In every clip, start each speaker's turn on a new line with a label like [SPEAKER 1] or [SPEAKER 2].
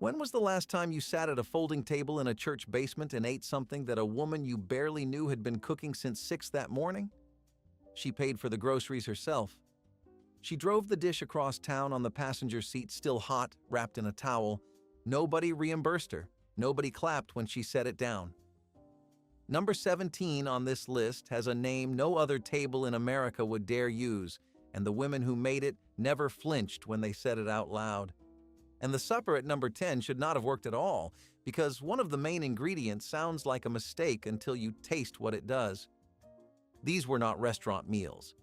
[SPEAKER 1] When was the last time you sat at a folding table in a church basement and ate something that a woman you barely knew had been cooking since 6 that morning? She paid for the groceries herself. She drove the dish across town on the passenger seat, still hot, wrapped in a towel. Nobody reimbursed her. Nobody clapped when she set it down. Number 17 on this list has a name no other table in America would dare use, and the women who made it never flinched when they said it out loud. And the supper at number 10 should not have worked at all, because one of the main ingredients sounds like a mistake until you taste what it does. These were not restaurant meals.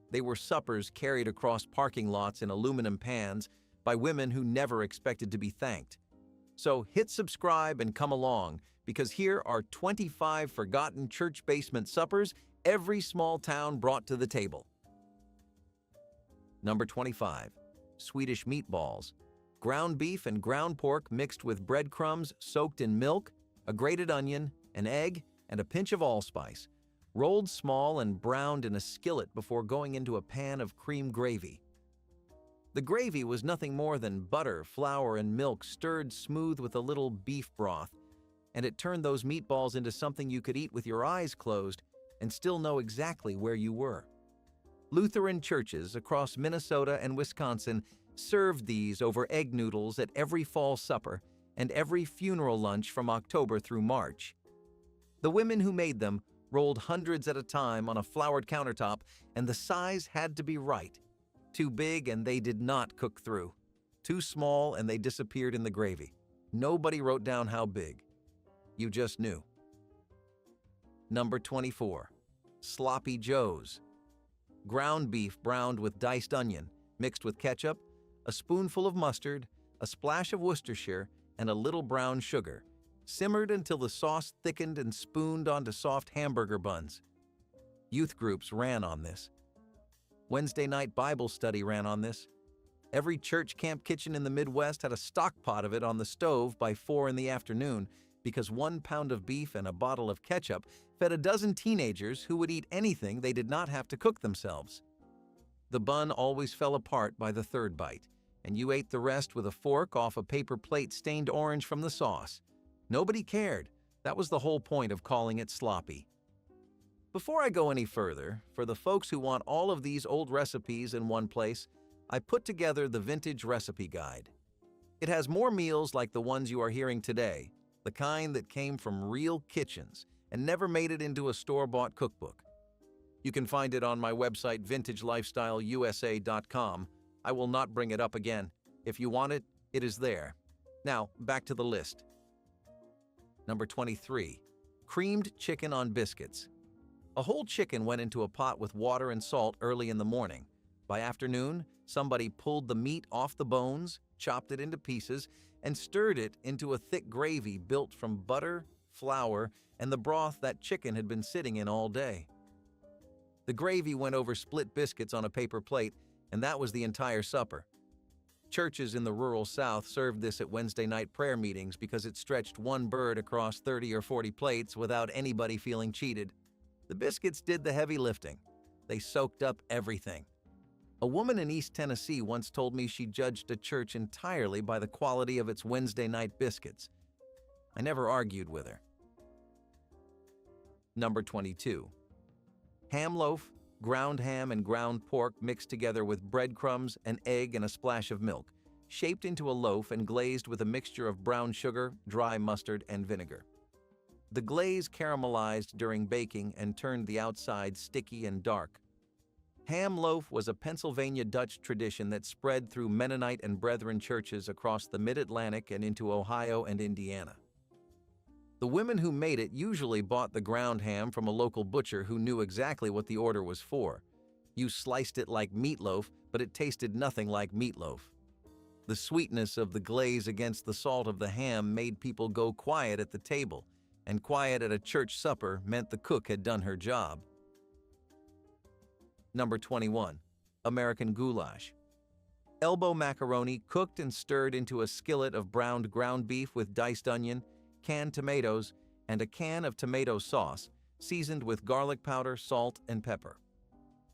[SPEAKER 1] They were suppers carried across parking lots in aluminum pans by women who never expected to be thanked. So hit subscribe and come along, because here are 25 forgotten church basement suppers every small town brought to the table. Number 25. Swedish meatballs. Ground beef and ground pork mixed with breadcrumbs soaked in milk, a grated onion, an egg, and a pinch of allspice, rolled small and browned in a skillet before going into a pan of cream gravy. The gravy was nothing more than butter, flour, and milk stirred smooth with a little beef broth, and it turned those meatballs into something you could eat with your eyes closed and still know exactly where you were. Lutheran churches across Minnesota and Wisconsin served these over egg noodles at every fall supper and every funeral lunch from October through March. The women who made them rolled hundreds at a time on a floured countertop, and the size had to be right. Too big and they did not cook through. Too small and they disappeared in the gravy. Nobody wrote down how big. You just knew. Number 24. Sloppy Joes. Ground beef browned with diced onion, mixed with ketchup, a spoonful of mustard, a splash of Worcestershire, and a little brown sugar, simmered until the sauce thickened and spooned onto soft hamburger buns. Youth groups ran on this. Wednesday night Bible study ran on this. Every church camp kitchen in the Midwest had a stock pot of it on the stove by 4 in the afternoon, because 1 pound of beef and a bottle of ketchup fed a dozen teenagers who would eat anything they did not have to cook themselves. The bun always fell apart by the 3rd bite, and you ate the rest with a fork off a paper plate stained orange from the sauce. Nobody cared. That was the whole point of calling it sloppy. Before I go any further, for the folks who want all of these old recipes in one place, I put together the Vintage Recipe Guide. It has more meals like the ones you are hearing today, the kind that came from real kitchens and never made it into a store-bought cookbook. You can find it on my website, vintagelifestyleusa.com. I will not bring it up again. If you want it, it is there. Now, back to the list. Number 23. Creamed chicken on biscuits. A whole chicken went into a pot with water and salt early in the morning. By afternoon, somebody pulled the meat off the bones, chopped it into pieces, and stirred it into a thick gravy built from butter, flour, and the broth that chicken had been sitting in all day. The gravy went over split biscuits on a paper plate, and that was the entire supper. Churches in the rural South served this at Wednesday night prayer meetings because it stretched one bird across 30 or 40 plates without anybody feeling cheated. The biscuits did the heavy lifting. They soaked up everything. A woman in East Tennessee once told me she judged a church entirely by the quality of its Wednesday night biscuits. I never argued with her. Number 22. Ham loaf, ground ham and ground pork mixed together with breadcrumbs, an egg, and a splash of milk, shaped into a loaf and glazed with a mixture of brown sugar, dry mustard, and vinegar. The glaze caramelized during baking and turned the outside sticky and dark. Ham loaf was a Pennsylvania Dutch tradition that spread through Mennonite and Brethren churches across the Mid-Atlantic and into Ohio and Indiana. The women who made it usually bought the ground ham from a local butcher who knew exactly what the order was for. You sliced it like meatloaf, but it tasted nothing like meatloaf. The sweetness of the glaze against the salt of the ham made people go quiet at the table, and quiet at a church supper meant the cook had done her job. Number 21. American goulash. Elbow macaroni cooked and stirred into a skillet of browned ground beef with diced onion, canned tomatoes, and a can of tomato sauce, seasoned with garlic powder, salt, and pepper.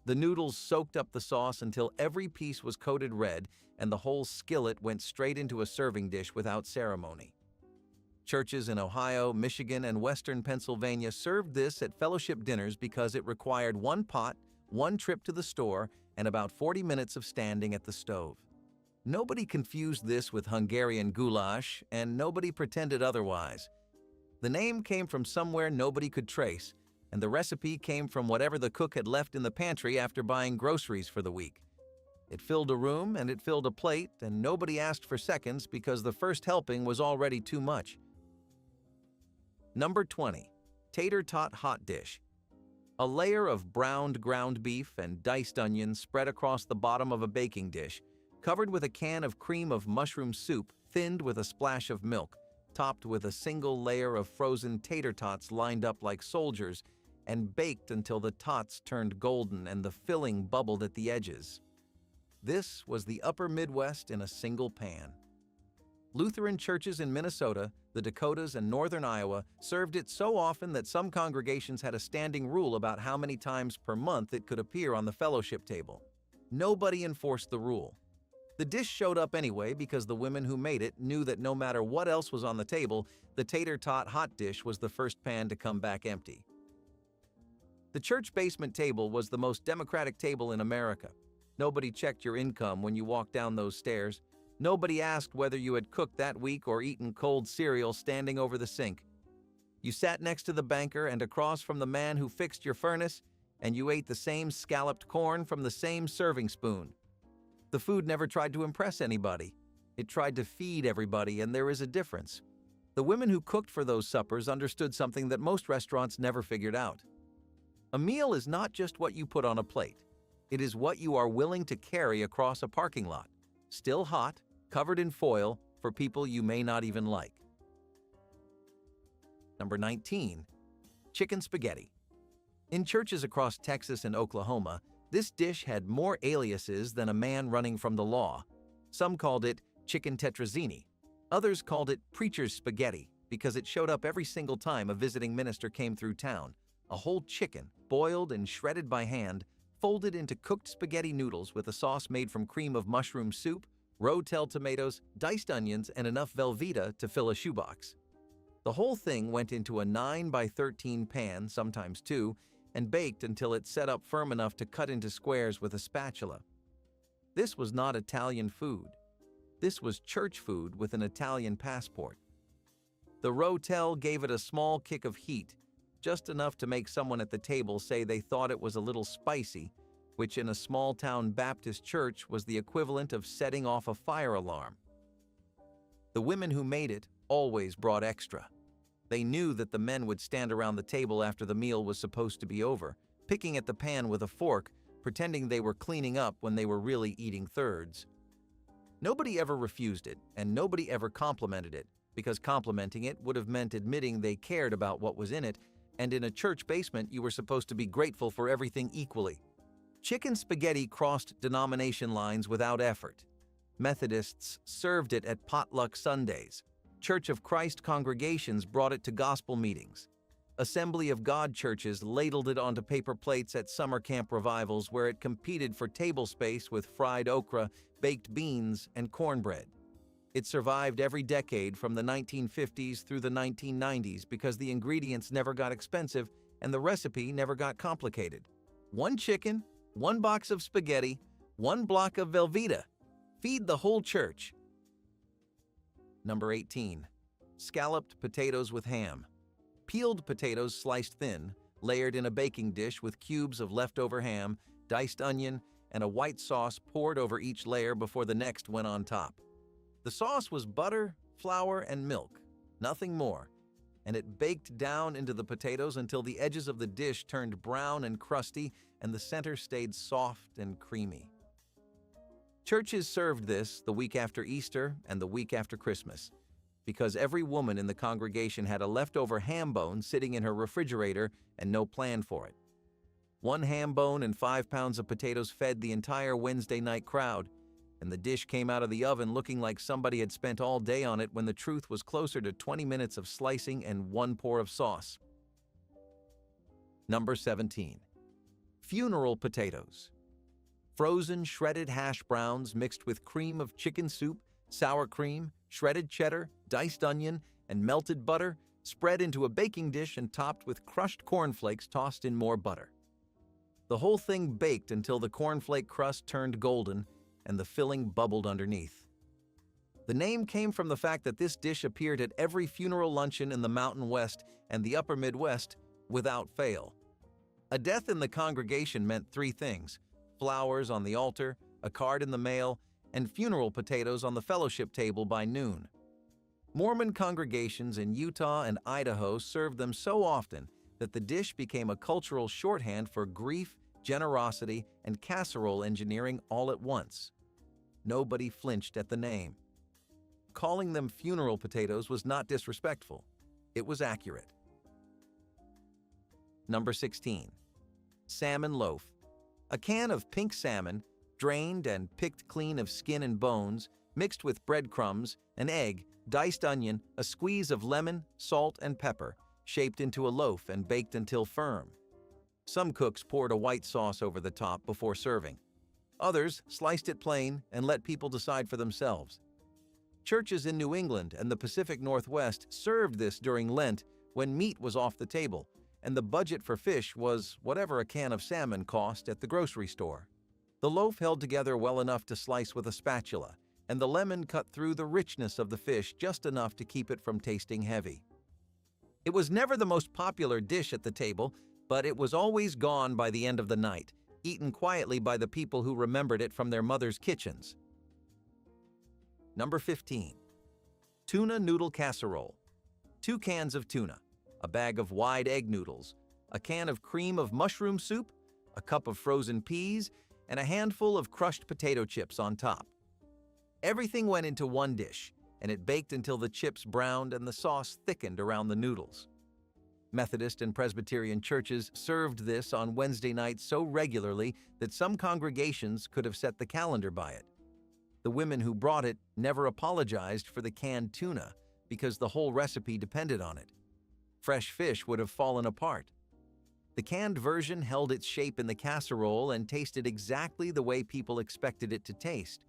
[SPEAKER 1] The noodles soaked up the sauce until every piece was coated red and the whole skillet went straight into a serving dish without ceremony. Churches in Ohio, Michigan, and western Pennsylvania served this at fellowship dinners because it required one pot, one trip to the store, and about 40 minutes of standing at the stove. Nobody confused this with Hungarian goulash, and nobody pretended otherwise. The name came from somewhere nobody could trace, and the recipe came from whatever the cook had left in the pantry after buying groceries for the week. It filled a room and it filled a plate, and nobody asked for seconds because the first helping was already too much. Number 20. Tater Tot Hot Dish. A layer of browned ground beef and diced onions spread across the bottom of a baking dish, covered with a can of cream of mushroom soup thinned with a splash of milk, topped with a single layer of frozen tater tots lined up like soldiers, and baked until the tots turned golden and the filling bubbled at the edges. This was the upper Midwest in a single pan. Lutheran churches in Minnesota, the Dakotas, and northern Iowa served it so often that some congregations had a standing rule about how many times per month it could appear on the fellowship table. Nobody enforced the rule. The dish showed up anyway because the women who made it knew that no matter what else was on the table, the tater tot hot dish was the first pan to come back empty. The church basement table was the most democratic table in America. Nobody checked your income when you walked down those stairs. Nobody asked whether you had cooked that week or eaten cold cereal standing over the sink. You sat next to the banker and across from the man who fixed your furnace, and you ate the same scalloped corn from the same serving spoon. The food never tried to impress anybody. It tried to feed everybody, and there is a difference. The women who cooked for those suppers understood something that most restaurants never figured out. A meal is not just what you put on a plate. It is what you are willing to carry across a parking lot, still hot, covered in foil, for people you may not even like. Number 19. Chicken spaghetti. In churches across Texas and Oklahoma, this dish had more aliases than a man running from the law. Some called it chicken tetrazzini. Others called it preacher's spaghetti because it showed up every single time a visiting minister came through town. A whole chicken, boiled and shredded by hand, folded into cooked spaghetti noodles with a sauce made from cream of mushroom soup, Rotel tomatoes, diced onions, and enough Velveeta to fill a shoebox. The whole thing went into a 9 by 13 pan, sometimes 2, and baked until it set up firm enough to cut into squares with a spatula. This was not Italian food. This was church food with an Italian passport. The Rotel gave it a small kick of heat, just enough to make someone at the table say they thought it was a little spicy, which in a small-town Baptist church was the equivalent of setting off a fire alarm. The women who made it always brought extra. They knew that the men would stand around the table after the meal was supposed to be over, picking at the pan with a fork, pretending they were cleaning up when they were really eating thirds. Nobody ever refused it, and nobody ever complimented it, because complimenting it would have meant admitting they cared about what was in it, and in a church basement you were supposed to be grateful for everything equally. Chicken spaghetti crossed denomination lines without effort. Methodists served it at potluck Sundays. Church of Christ congregations brought it to gospel meetings. Assembly of God churches ladled it onto paper plates at summer camp revivals where it competed for table space with fried okra, baked beans, and cornbread. It survived every decade from the 1950s through the 1990s because the ingredients never got expensive and the recipe never got complicated. One chicken, one box of spaghetti, one block of Velveeta. Feed the whole church. Number 18. Scalloped potatoes with ham. Peeled potatoes sliced thin, layered in a baking dish with cubes of leftover ham, diced onion, and a white sauce poured over each layer before the next went on top. The sauce was butter, flour, and milk, nothing more, and it baked down into the potatoes until the edges of the dish turned brown and crusty and the center stayed soft and creamy. Churches served this the week after Easter and the week after Christmas, because every woman in the congregation had a leftover ham bone sitting in her refrigerator and no plan for it. One ham bone and 5 pounds of potatoes fed the entire Wednesday night crowd, and the dish came out of the oven looking like somebody had spent all day on it when the truth was closer to 20 minutes of slicing and 1 pour of sauce. Number 17. Funeral potatoes. Frozen shredded hash browns mixed with cream of chicken soup, sour cream, shredded cheddar, diced onion, and melted butter, spread into a baking dish and topped with crushed cornflakes tossed in more butter. The whole thing baked until the cornflake crust turned golden and the filling bubbled underneath. The name came from the fact that this dish appeared at every funeral luncheon in the Mountain West and the Upper Midwest without fail. A death in the congregation meant three things: flowers on the altar, a card in the mail, and funeral potatoes on the fellowship table by noon. Mormon congregations in Utah and Idaho served them so often that the dish became a cultural shorthand for grief, generosity, and casserole engineering all at once. Nobody flinched at the name. Calling them funeral potatoes was not disrespectful. It was accurate. Number 16. Salmon loaf. A can of pink salmon, drained and picked clean of skin and bones, mixed with breadcrumbs, an egg, diced onion, a squeeze of lemon, salt, and pepper, shaped into a loaf and baked until firm. Some cooks poured a white sauce over the top before serving. Others sliced it plain and let people decide for themselves. Churches in New England and the Pacific Northwest served this during Lent when meat was off the table, and the budget for fish was whatever a can of salmon cost at the grocery store. The loaf held together well enough to slice with a spatula, and the lemon cut through the richness of the fish just enough to keep it from tasting heavy. It was never the most popular dish at the table, but it was always gone by the end of the night, eaten quietly by the people who remembered it from their mother's kitchens. Number 15. Tuna noodle casserole. 2 cans of tuna, a bag of wide egg noodles, a can of cream of mushroom soup, a cup of frozen peas, and a handful of crushed potato chips on top. Everything went into one dish, and it baked until the chips browned and the sauce thickened around the noodles. Methodist and Presbyterian churches served this on Wednesday nights so regularly that some congregations could have set the calendar by it. The women who brought it never apologized for the canned tuna because the whole recipe depended on it. Fresh fish would have fallen apart. The canned version held its shape in the casserole and tasted exactly the way people expected it to taste,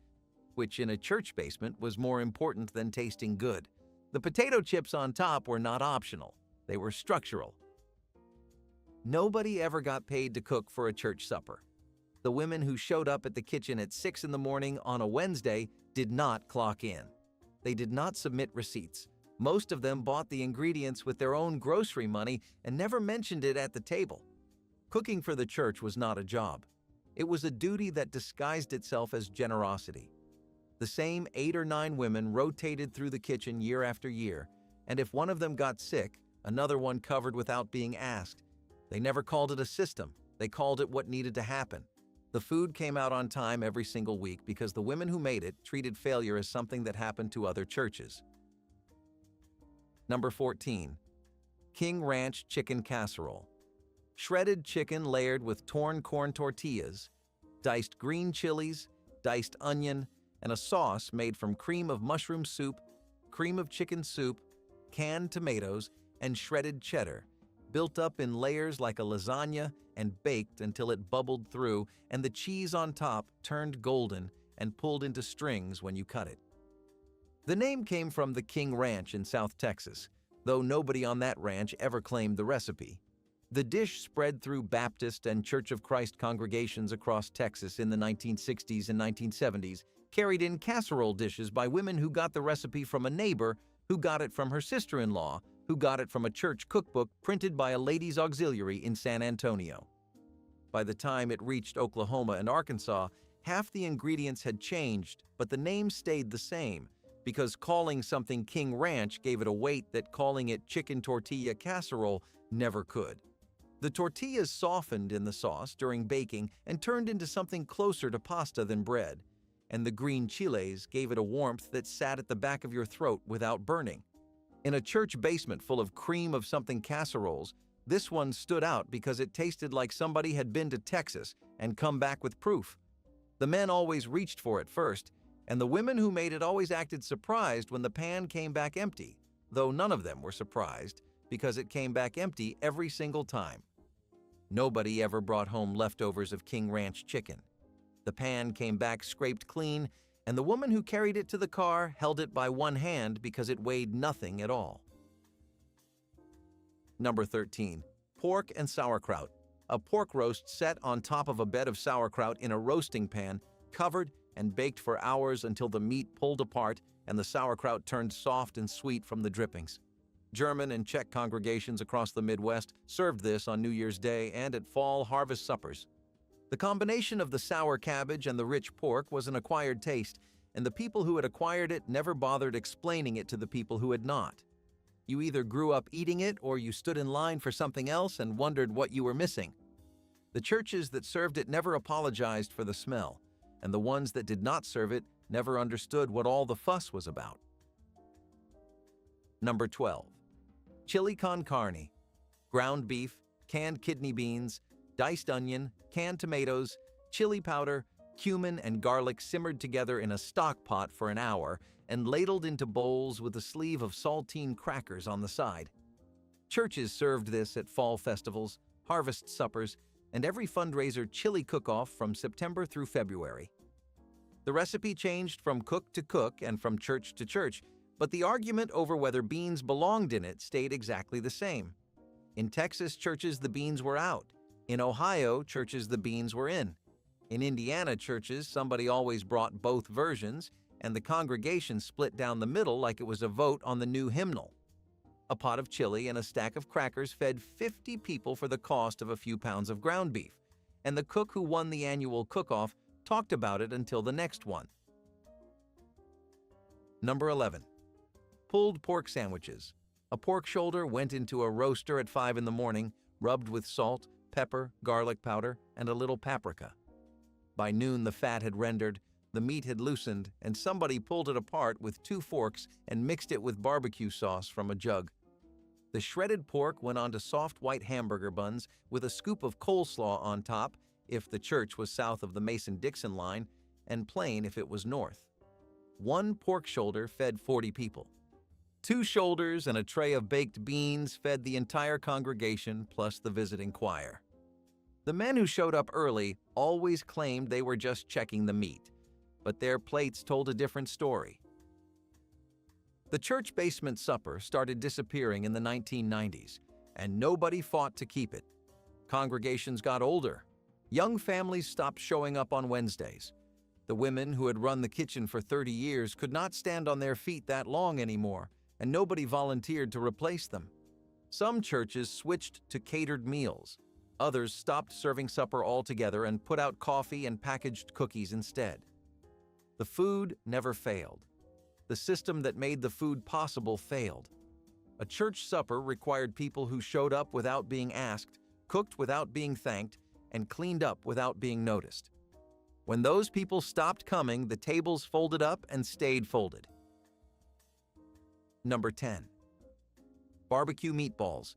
[SPEAKER 1] which in a church basement was more important than tasting good. The potato chips on top were not optional. They were structural. Nobody ever got paid to cook for a church supper. The women who showed up at the kitchen at 6 in the morning on a Wednesday did not clock in. They did not submit receipts. Most of them bought the ingredients with their own grocery money and never mentioned it at the table. Cooking for the church was not a job. It was a duty that disguised itself as generosity. The same 8 or 9 women rotated through the kitchen year after year, and if one of them got sick, another one covered without being asked. They never called it a system. They called it what needed to happen. The food came out on time every single week because the women who made it treated failure as something that happened to other churches. Number 14. King Ranch chicken casserole. Shredded chicken layered with torn corn tortillas, diced green chilies, diced onion, and a sauce made from cream of mushroom soup, cream of chicken soup, canned tomatoes, and shredded cheddar, built up in layers like a lasagna and baked until it bubbled through and the cheese on top turned golden and pulled into strings when you cut it. The name came from the King Ranch in South Texas, though nobody on that ranch ever claimed the recipe. The dish spread through Baptist and Church of Christ congregations across Texas in the 1960s and 1970s, carried in casserole dishes by women who got the recipe from a neighbor who got it from her sister-in-law, who got it from a church cookbook printed by a ladies' auxiliary in San Antonio. By the time it reached Oklahoma and Arkansas, half the ingredients had changed, but the name stayed the same, because calling something King Ranch gave it a weight that calling it chicken tortilla casserole never could. The tortillas softened in the sauce during baking and turned into something closer to pasta than bread, and the green chiles gave it a warmth that sat at the back of your throat without burning. In a church basement full of cream of something casseroles, this one stood out because it tasted like somebody had been to Texas and come back with proof. The men always reached for it first, and the women who made it always acted surprised when the pan came back empty, though none of them were surprised because it came back empty every single time. Nobody ever brought home leftovers of King Ranch chicken. The pan came back scraped clean, and the woman who carried it to the car held it by one hand because it weighed nothing at all. Number 13. Pork and sauerkraut. A pork roast set on top of a bed of sauerkraut in a roasting pan, covered and baked for hours until the meat pulled apart and the sauerkraut turned soft and sweet from the drippings. German and Czech congregations across the Midwest served this on New Year's Day and at fall harvest suppers. The combination of the sour cabbage and the rich pork was an acquired taste, and the people who had acquired it never bothered explaining it to the people who had not. You either grew up eating it or you stood in line for something else and wondered what you were missing. The churches that served it never apologized for the smell, and the ones that did not serve it never understood what all the fuss was about. Number 12. Chili con carne. Ground beef, canned kidney beans, diced onion, canned tomatoes, chili powder, cumin, and garlic simmered together in a stock pot for an hour and ladled into bowls with a sleeve of saltine crackers on the side. Churches served this at fall festivals, harvest suppers, and every fundraiser chili cook-off from September through February. The recipe changed from cook to cook and from church to church, but the argument over whether beans belonged in it stayed exactly the same. In Texas churches, the beans were out. In Ohio churches, the beans were in. In Indiana churches, somebody always brought both versions, and the congregation split down the middle like it was a vote on the new hymnal. A pot of chili and a stack of crackers fed 50 people for the cost of a few pounds of ground beef, and the cook who won the annual cook-off talked about it until the next one. Number 11. Pulled pork sandwiches. A pork shoulder went into a roaster at 5 in the morning, rubbed with salt, pepper, garlic powder, and a little paprika. By noon, the fat had rendered, the meat had loosened, and somebody pulled it apart with 2 forks and mixed it with barbecue sauce from a jug. The shredded pork went onto soft white hamburger buns with a scoop of coleslaw on top if the church was south of the Mason-Dixon line, and plain if it was north. 1 pork shoulder fed 40 people. 2 shoulders and a tray of baked beans fed the entire congregation plus the visiting choir. The men who showed up early always claimed they were just checking the meat, but their plates told a different story. The church basement supper started disappearing in the 1990s, and nobody fought to keep it. Congregations got older. Young families stopped showing up on Wednesdays. The women who had run the kitchen for 30 years could not stand on their feet that long anymore, and nobody volunteered to replace them. Some churches switched to catered meals. Others stopped serving supper altogether and put out coffee and packaged cookies instead. The food never failed. The system that made the food possible failed. A church supper required people who showed up without being asked, cooked without being thanked, and cleaned up without being noticed. When those people stopped coming, the tables folded up and stayed folded. Number 10. Barbecue meatballs.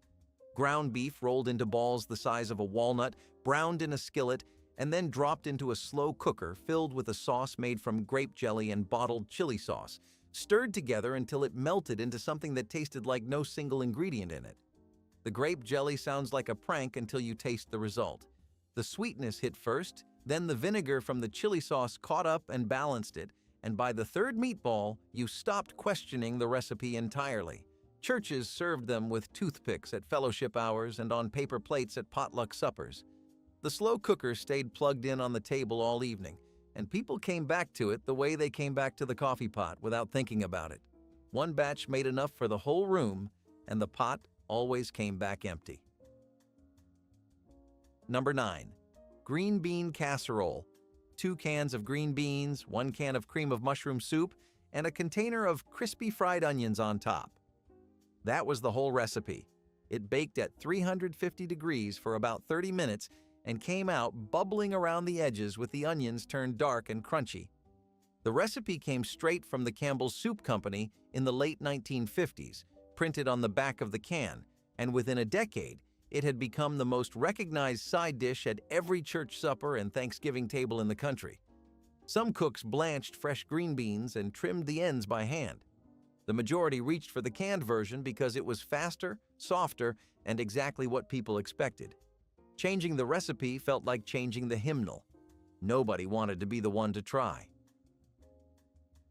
[SPEAKER 1] Ground beef rolled into balls the size of a walnut, browned in a skillet, and then dropped into a slow cooker filled with a sauce made from grape jelly and bottled chili sauce, stirred together until it melted into something that tasted like no single ingredient in it. The grape jelly sounds like a prank until you taste the result. The sweetness hit first, then the vinegar from the chili sauce caught up and balanced it, and by the third meatball, you stopped questioning the recipe entirely. Churches served them with toothpicks at fellowship hours and on paper plates at potluck suppers. The slow cooker stayed plugged in on the table all evening, and people came back to it the way they came back to the coffee pot without thinking about it. One batch made enough for the whole room, and the pot always came back empty. Number 9. Green bean casserole. 2 cans of green beans, 1 can of cream of mushroom soup, and a container of crispy fried onions on top. That was the whole recipe. It baked at 350 degrees for about 30 minutes and came out bubbling around the edges with the onions turned dark and crunchy. The recipe came straight from the Campbell's Soup Company in the late 1950s, printed on the back of the can, and within a decade, it had become the most recognized side dish at every church supper and Thanksgiving table in the country. Some cooks blanched fresh green beans and trimmed the ends by hand. The majority reached for the canned version because it was faster, softer, and exactly what people expected. Changing the recipe felt like changing the hymnal. Nobody wanted to be the one to try.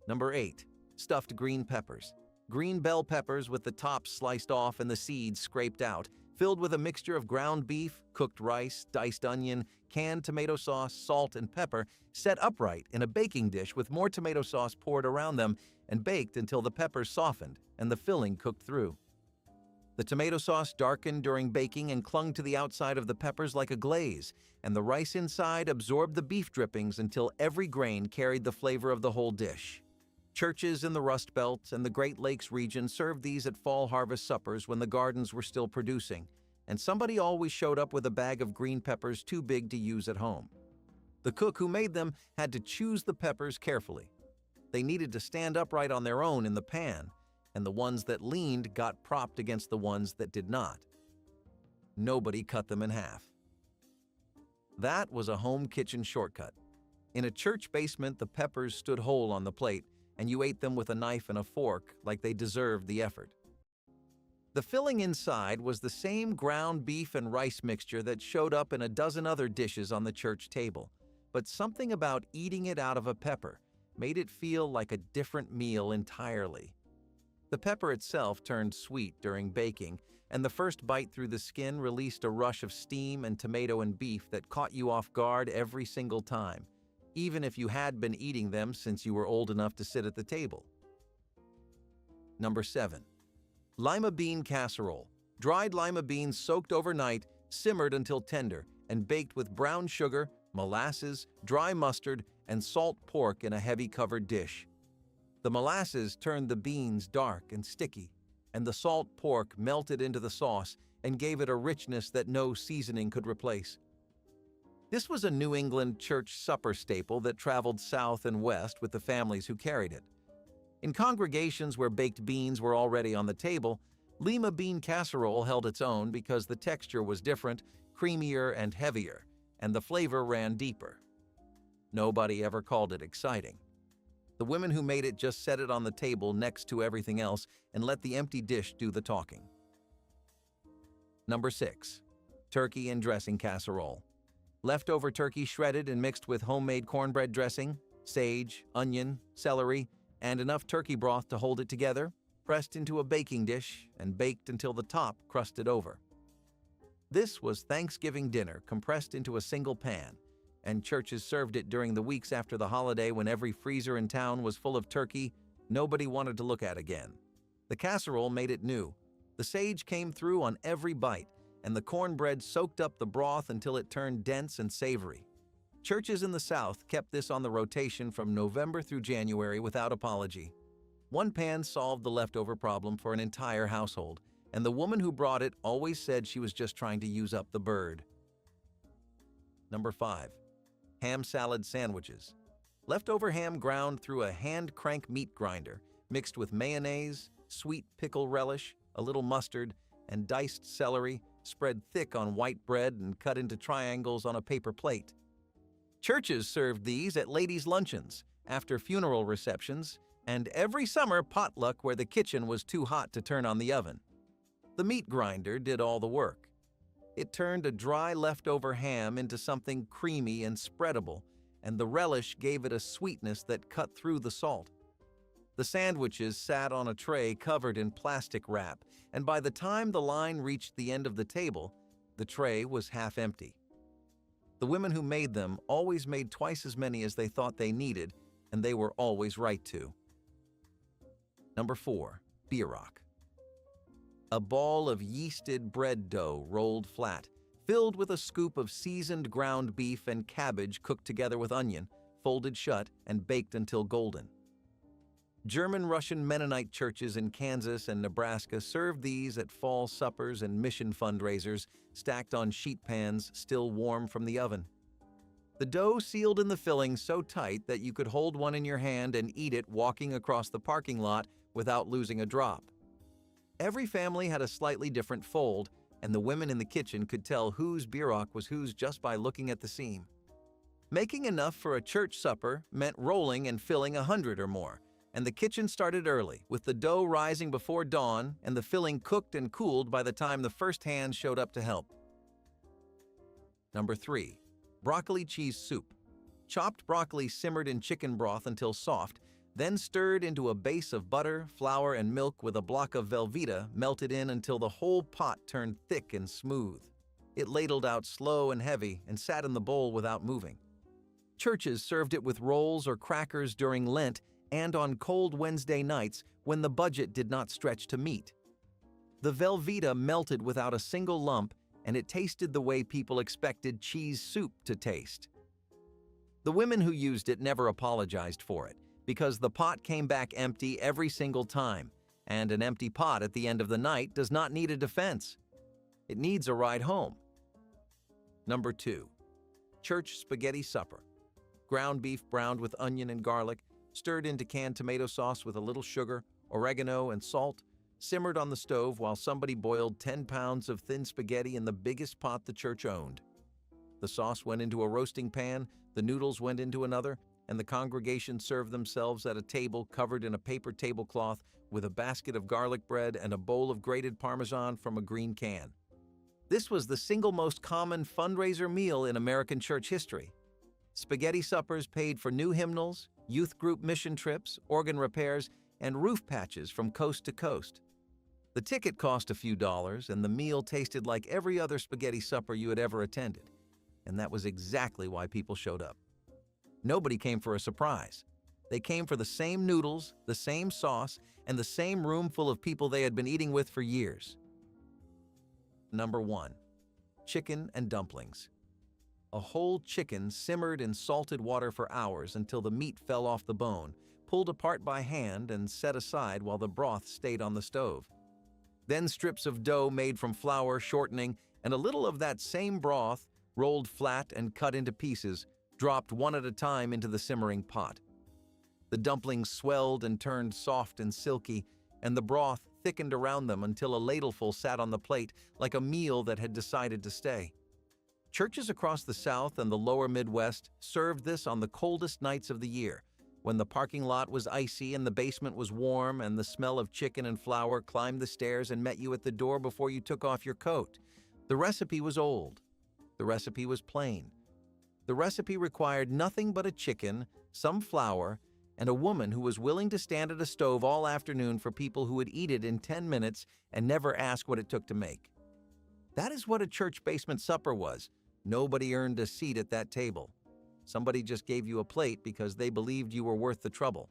[SPEAKER 1] Number 8. Stuffed green peppers. Green bell peppers with the tops sliced off and the seeds scraped out, filled with a mixture of ground beef, cooked rice, diced onion, canned tomato sauce, salt, and pepper, set upright in a baking dish with more tomato sauce poured around them and baked until the peppers softened and the filling cooked through. The tomato sauce darkened during baking and clung to the outside of the peppers like a glaze, and the rice inside absorbed the beef drippings until every grain carried the flavor of the whole dish. Churches in the Rust Belt and the Great Lakes region served these at fall harvest suppers when the gardens were still producing, and somebody always showed up with a bag of green peppers too big to use at home. The cook who made them had to choose the peppers carefully. They needed to stand upright on their own in the pan, and the ones that leaned got propped against the ones that did not. Nobody cut them in half. That was a home kitchen shortcut. In a church basement, the peppers stood whole on the plate, and you ate them with a knife and a fork like they deserved the effort. The filling inside was the same ground beef and rice mixture that showed up in a dozen other dishes on the church table, but something about eating it out of a pepper made it feel like a different meal entirely. The pepper itself turned sweet during baking, and the first bite through the skin released a rush of steam and tomato and beef that caught you off guard every single time, even if you had been eating them since you were old enough to sit at the table. Number 7. Lima bean casserole. Dried lima beans soaked overnight, simmered until tender, and baked with brown sugar, molasses, dry mustard, and salt pork in a heavy covered dish. The molasses turned the beans dark and sticky, and the salt pork melted into the sauce and gave it a richness that no seasoning could replace. This was a New England church supper staple that traveled south and west with the families who carried it. In congregations where baked beans were already on the table, Lima bean casserole held its own because the texture was different, creamier and heavier, and the flavor ran deeper. Nobody ever called it exciting. The women who made it just set it on the table next to everything else and let the empty dish do the talking. Number 6. Turkey and dressing casserole. Leftover turkey shredded and mixed with homemade cornbread dressing, sage, onion, celery, and enough turkey broth to hold it together, pressed into a baking dish and baked until the top crusted over. This was Thanksgiving dinner compressed into a single pan, and churches served it during the weeks after the holiday when every freezer in town was full of turkey nobody wanted to look at again. The casserole made it new. The sage came through on every bite, and the cornbread soaked up the broth until it turned dense and savory. Churches in the South kept this on the rotation from November through January without apology. One pan solved the leftover problem for an entire household, and the woman who brought it always said she was just trying to use up the bird. Number 5. Ham salad sandwiches. Leftover ham ground through a hand-crank meat grinder, mixed with mayonnaise, sweet pickle relish, a little mustard, and diced celery, spread thick on white bread and cut into triangles on a paper plate. Churches served these at ladies' luncheons, after funeral receptions, and every summer potluck where the kitchen was too hot to turn on the oven. The meat grinder did all the work. It turned a dry leftover ham into something creamy and spreadable, and the relish gave it a sweetness that cut through the salt. The sandwiches sat on a tray covered in plastic wrap, and by the time the line reached the end of the table, the tray was half empty. The women who made them always made twice as many as they thought they needed, and they were always right to. Number 4. Bierach. A ball of yeasted bread dough rolled flat, filled with a scoop of seasoned ground beef and cabbage cooked together with onion, folded shut, and baked until golden. German-Russian Mennonite churches in Kansas and Nebraska served these at fall suppers and mission fundraisers, stacked on sheet pans still warm from the oven. The dough sealed in the filling so tight that you could hold one in your hand and eat it walking across the parking lot without losing a drop. Every family had a slightly different fold, and the women in the kitchen could tell whose bierach was whose just by looking at the seam. Making enough for a church supper meant rolling and filling 100 or more, and the kitchen started early, with the dough rising before dawn and the filling cooked and cooled by the time the first hands showed up to help. Number 3. Broccoli cheese soup. Chopped broccoli simmered in chicken broth until soft, then stirred into a base of butter, flour, and milk with a block of Velveeta melted in until the whole pot turned thick and smooth. It ladled out slow and heavy and sat in the bowl without moving. Churches served it with rolls or crackers during Lent and on cold Wednesday nights when the budget did not stretch to meat. The Velveeta melted without a single lump, and it tasted the way people expected cheese soup to taste. The women who used it never apologized for it, because the pot came back empty every single time, and an empty pot at the end of the night does not need a defense. It needs a ride home. Number 2. Church spaghetti supper. Ground beef browned with onion and garlic, stirred into canned tomato sauce with a little sugar, oregano, and salt, simmered on the stove while somebody boiled 10 pounds of thin spaghetti in the biggest pot the church owned. The sauce went into a roasting pan, the noodles went into another, and the congregation served themselves at a table covered in a paper tablecloth with a basket of garlic bread and a bowl of grated Parmesan from a green can. This was the single most common fundraiser meal in American church history. Spaghetti suppers paid for new hymnals, youth group mission trips, organ repairs, and roof patches from coast to coast. The ticket cost a few dollars, and the meal tasted like every other spaghetti supper you had ever attended. And that was exactly why people showed up. Nobody came for a surprise. They came for the same noodles, the same sauce, and the same room full of people they had been eating with for years. Number 1. Chicken and dumplings. A whole chicken simmered in salted water for hours until the meat fell off the bone, pulled apart by hand and set aside while the broth stayed on the stove. Then strips of dough made from flour, shortening, and a little of that same broth, rolled flat and cut into pieces, dropped one at a time into the simmering pot. The dumplings swelled and turned soft and silky, and the broth thickened around them until a ladleful sat on the plate like a meal that had decided to stay. Churches across the South and the lower Midwest served this on the coldest nights of the year, when the parking lot was icy and the basement was warm and the smell of chicken and flour climbed the stairs and met you at the door before you took off your coat. The recipe was old. The recipe was plain. The recipe required nothing but a chicken, some flour, and a woman who was willing to stand at a stove all afternoon for people who would eat it in 10 minutes and never ask what it took to make. That is what a church basement supper was. Nobody earned a seat at that table. Somebody just gave you a plate because they believed you were worth the trouble.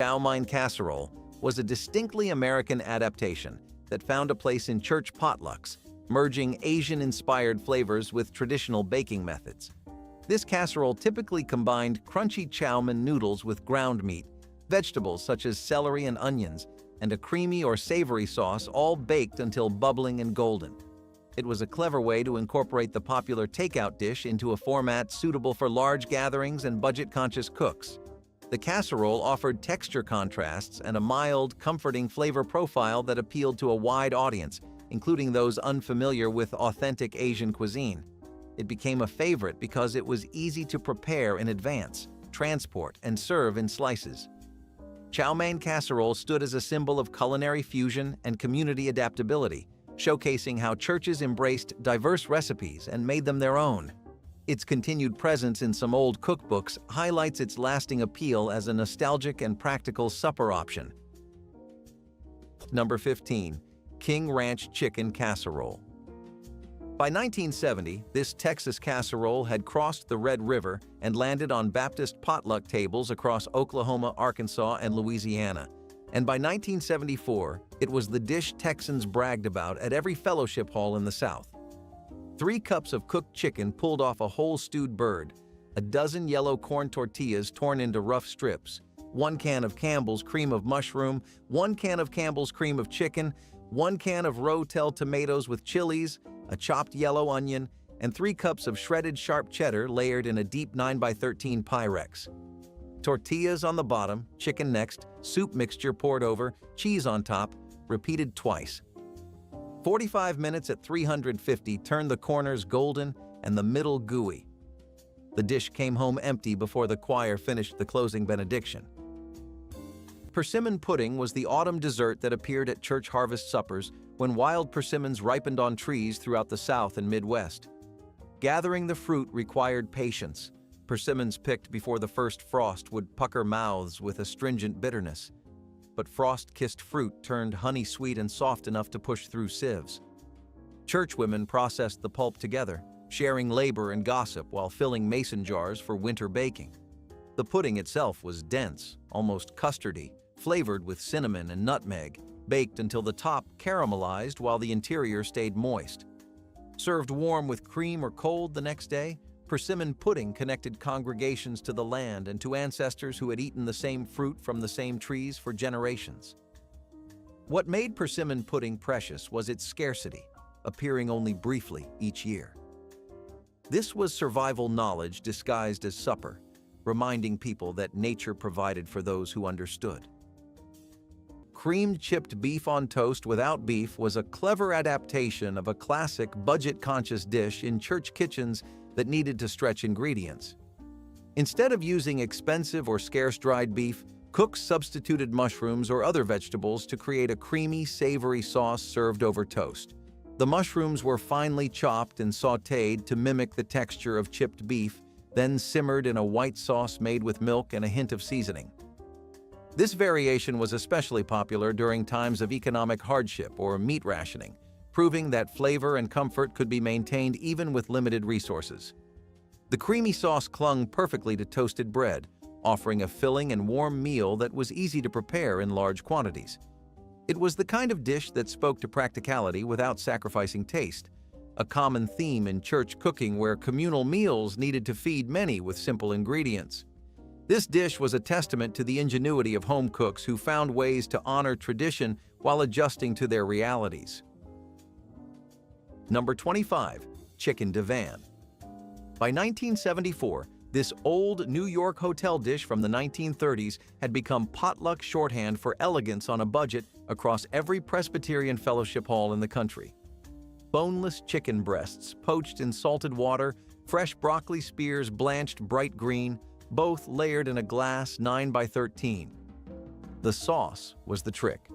[SPEAKER 1] Chow mein casserole was a distinctly American adaptation that found a place in church potlucks, merging Asian-inspired flavors with traditional baking methods. This casserole typically combined crunchy chow mein noodles with ground meat, vegetables such as celery and onions, and a creamy or savory sauce, all baked until bubbling and golden. It was a clever way to incorporate the popular takeout dish into a format suitable for large gatherings and budget-conscious cooks. The casserole offered texture contrasts and a mild, comforting flavor profile that appealed to a wide audience, including those unfamiliar with authentic Asian cuisine. It became a favorite because it was easy to prepare in advance, transport, and serve in slices. Chow mein casserole stood as a symbol of culinary fusion and community adaptability, showcasing how churches embraced diverse recipes and made them their own. Its continued presence in some old cookbooks highlights its lasting appeal as a nostalgic and practical supper option. Number 15. King Ranch Chicken Casserole. By 1970, this Texas casserole had crossed the Red River and landed on Baptist potluck tables across Oklahoma, Arkansas, and Louisiana. And by 1974, it was the dish Texans bragged about at every fellowship hall in the South. 3 cups of cooked chicken pulled off a whole stewed bird, a dozen yellow corn tortillas torn into rough strips, 1 can of Campbell's cream of mushroom, 1 can of Campbell's cream of chicken, 1 can of Rotel tomatoes with chilies, a chopped yellow onion, and 3 cups of shredded sharp cheddar layered in a deep 9x13 Pyrex. Tortillas on the bottom, chicken next, soup mixture poured over, cheese on top, repeated twice. 45 minutes at 350 turned the corners golden and the middle gooey. The dish came home empty before the choir finished the closing benediction. Persimmon pudding was the autumn dessert that appeared at church harvest suppers when wild persimmons ripened on trees throughout the South and Midwest. Gathering the fruit required patience. Persimmons picked before the first frost would pucker mouths with astringent bitterness. But frost-kissed fruit turned honey-sweet and soft enough to push through sieves. Churchwomen processed the pulp together, sharing labor and gossip while filling mason jars for winter baking. The pudding itself was dense, almost custardy, flavored with cinnamon and nutmeg, baked until the top caramelized while the interior stayed moist. Served warm with cream or cold the next day, persimmon pudding connected congregations to the land and to ancestors who had eaten the same fruit from the same trees for generations. What made persimmon pudding precious was its scarcity, appearing only briefly each year. This was survival knowledge disguised as supper, reminding people that nature provided for those who understood. Creamed chipped beef on toast without beef was a clever adaptation of a classic budget-conscious dish in church kitchens that needed to stretch ingredients. Instead of using expensive or scarce dried beef, cooks substituted mushrooms or other vegetables to create a creamy, savory sauce served over toast. The mushrooms were finely chopped and sautéed to mimic the texture of chipped beef, then simmered in a white sauce made with milk and a hint of seasoning. This variation was especially popular during times of economic hardship or meat rationing, proving that flavor and comfort could be maintained even with limited resources. The creamy sauce clung perfectly to toasted bread, offering a filling and warm meal that was easy to prepare in large quantities. It was the kind of dish that spoke to practicality without sacrificing taste, a common theme in church cooking where communal meals needed to feed many with simple ingredients. This dish was a testament to the ingenuity of home cooks who found ways to honor tradition while adjusting to their realities. Number 25. Chicken divan. By 1974, this old New York hotel dish from the 1930s had become potluck shorthand for elegance on a budget across every Presbyterian fellowship hall in the country. Boneless chicken breasts poached in salted water, fresh broccoli spears blanched bright green, both layered in a glass 9x13. The sauce was the trick.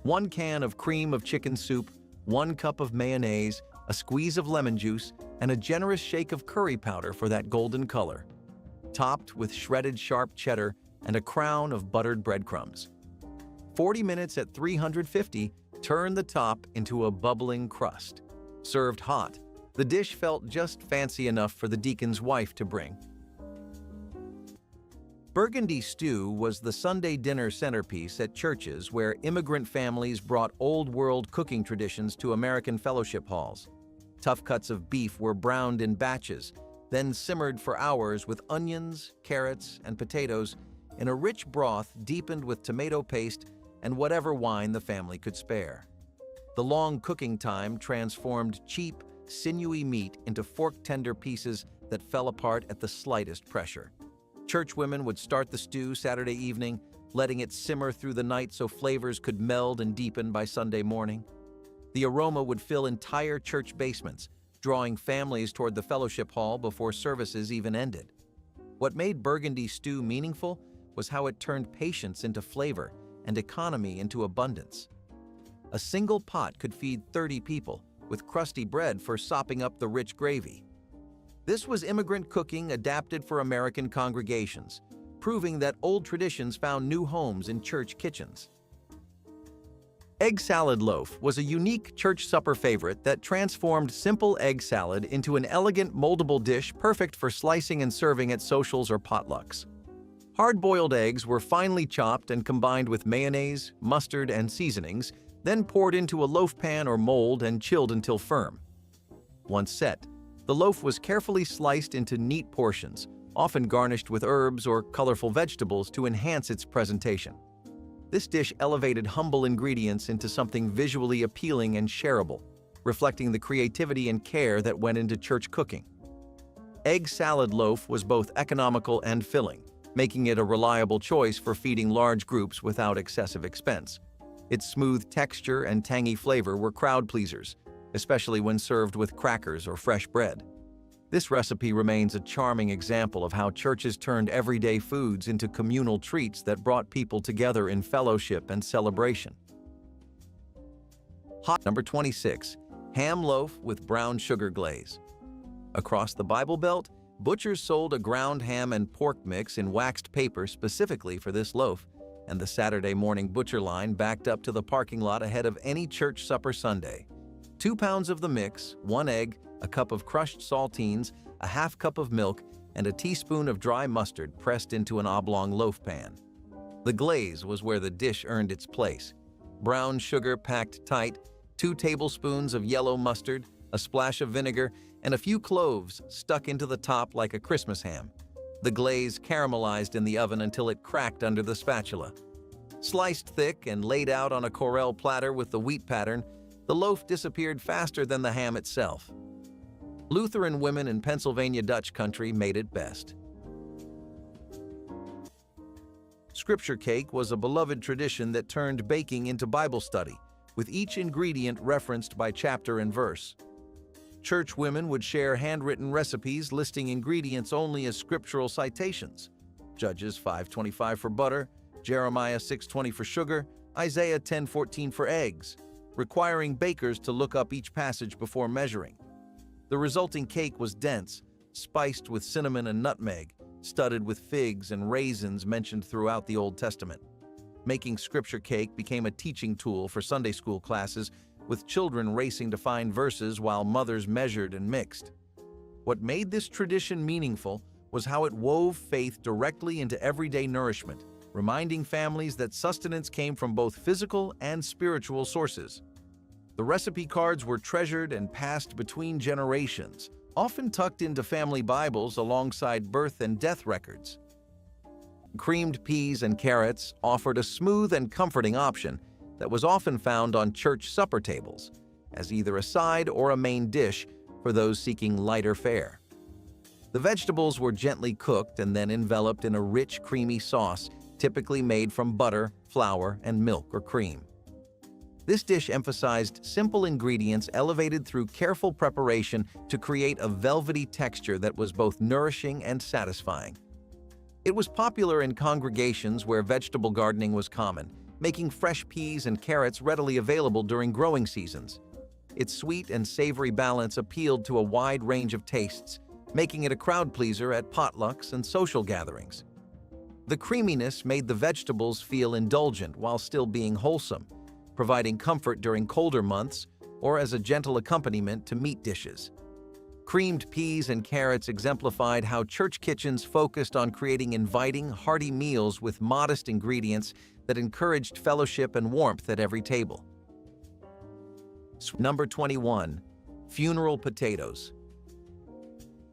[SPEAKER 1] 1 can of cream of chicken soup, 1 cup of mayonnaise, a squeeze of lemon juice, and a generous shake of curry powder for that golden color, topped with shredded sharp cheddar and a crown of buttered breadcrumbs. 40 minutes at 350, turn the top into a bubbling crust. Served hot, the dish felt just fancy enough for the deacon's wife to bring. Burgundy stew was the Sunday dinner centerpiece at churches where immigrant families brought old-world cooking traditions to American fellowship halls. Tough cuts of beef were browned in batches, then simmered for hours with onions, carrots, and potatoes in a rich broth deepened with tomato paste and whatever wine the family could spare. The long cooking time transformed cheap, sinewy meat into fork-tender pieces that fell apart at the slightest pressure. Churchwomen would start the stew Saturday evening, letting it simmer through the night so flavors could meld and deepen by Sunday morning. The aroma would fill entire church basements, drawing families toward the fellowship hall before services even ended. What made Burgundy stew meaningful was how it turned patience into flavor and economy into abundance. A single pot could feed 30 people, with crusty bread for sopping up the rich gravy. This was immigrant cooking adapted for American congregations, proving that old traditions found new homes in church kitchens. Egg salad loaf was a unique church supper favorite that transformed simple egg salad into an elegant moldable dish perfect for slicing and serving at socials or potlucks. Hard-boiled eggs were finely chopped and combined with mayonnaise, mustard, and seasonings, then poured into a loaf pan or mold and chilled until firm. Once set, the loaf was carefully sliced into neat portions, often garnished with herbs or colorful vegetables to enhance its presentation. This dish elevated humble ingredients into something visually appealing and shareable, reflecting the creativity and care that went into church cooking. Egg salad loaf was both economical and filling, making it a reliable choice for feeding large groups without excessive expense. Its smooth texture and tangy flavor were crowd pleasers, especially when served with crackers or fresh bread. This recipe remains a charming example of how churches turned everyday foods into communal treats that brought people together in fellowship and celebration. Number 26. Ham loaf with brown sugar glaze. Across the Bible Belt, butchers sold a ground ham and pork mix in waxed paper specifically for this loaf, and the Saturday morning butcher line backed up to the parking lot ahead of any church supper Sunday. 2 pounds of the mix, 1 egg, a cup of crushed saltines, a half cup of milk, and a teaspoon of dry mustard pressed into an oblong loaf pan. The glaze was where the dish earned its place. Brown sugar packed tight, 2 tablespoons of yellow mustard, a splash of vinegar, and a few cloves stuck into the top like a Christmas ham. The glaze caramelized in the oven until it cracked under the spatula. Sliced thick and laid out on a Corelle platter with the wheat pattern, the loaf disappeared faster than the ham itself. Lutheran women in Pennsylvania Dutch country made it best. Scripture cake was a beloved tradition that turned baking into Bible study, with each ingredient referenced by chapter and verse. Church women would share handwritten recipes listing ingredients only as scriptural citations. Judges 5:25 for butter, Jeremiah 6:20 for sugar, Isaiah 10:14 for eggs, requiring bakers to look up each passage before measuring. The resulting cake was dense, spiced with cinnamon and nutmeg, studded with figs and raisins mentioned throughout the Old Testament. Making scripture cake became a teaching tool for Sunday school classes, with children racing to find verses while mothers measured and mixed. What made this tradition meaningful was how it wove faith directly into everyday nourishment, reminding families that sustenance came from both physical and spiritual sources. The recipe cards were treasured and passed between generations, often tucked into family Bibles alongside birth and death records. Creamed peas and carrots offered a smooth and comforting option that was often found on church supper tables, as either a side or a main dish for those seeking lighter fare. The vegetables were gently cooked and then enveloped in a rich, creamy sauce, typically made from butter, flour, and milk or cream. This dish emphasized simple ingredients elevated through careful preparation to create a velvety texture that was both nourishing and satisfying. It was popular in congregations where vegetable gardening was common, making fresh peas and carrots readily available during growing seasons. Its sweet and savory balance appealed to a wide range of tastes, making it a crowd pleaser at potlucks and social gatherings. The creaminess made the vegetables feel indulgent while still being wholesome, providing comfort during colder months or as a gentle accompaniment to meat dishes. Creamed peas and carrots exemplified how church kitchens focused on creating inviting, hearty meals with modest ingredients that encouraged fellowship and warmth at every table. Number 21. Funeral potatoes.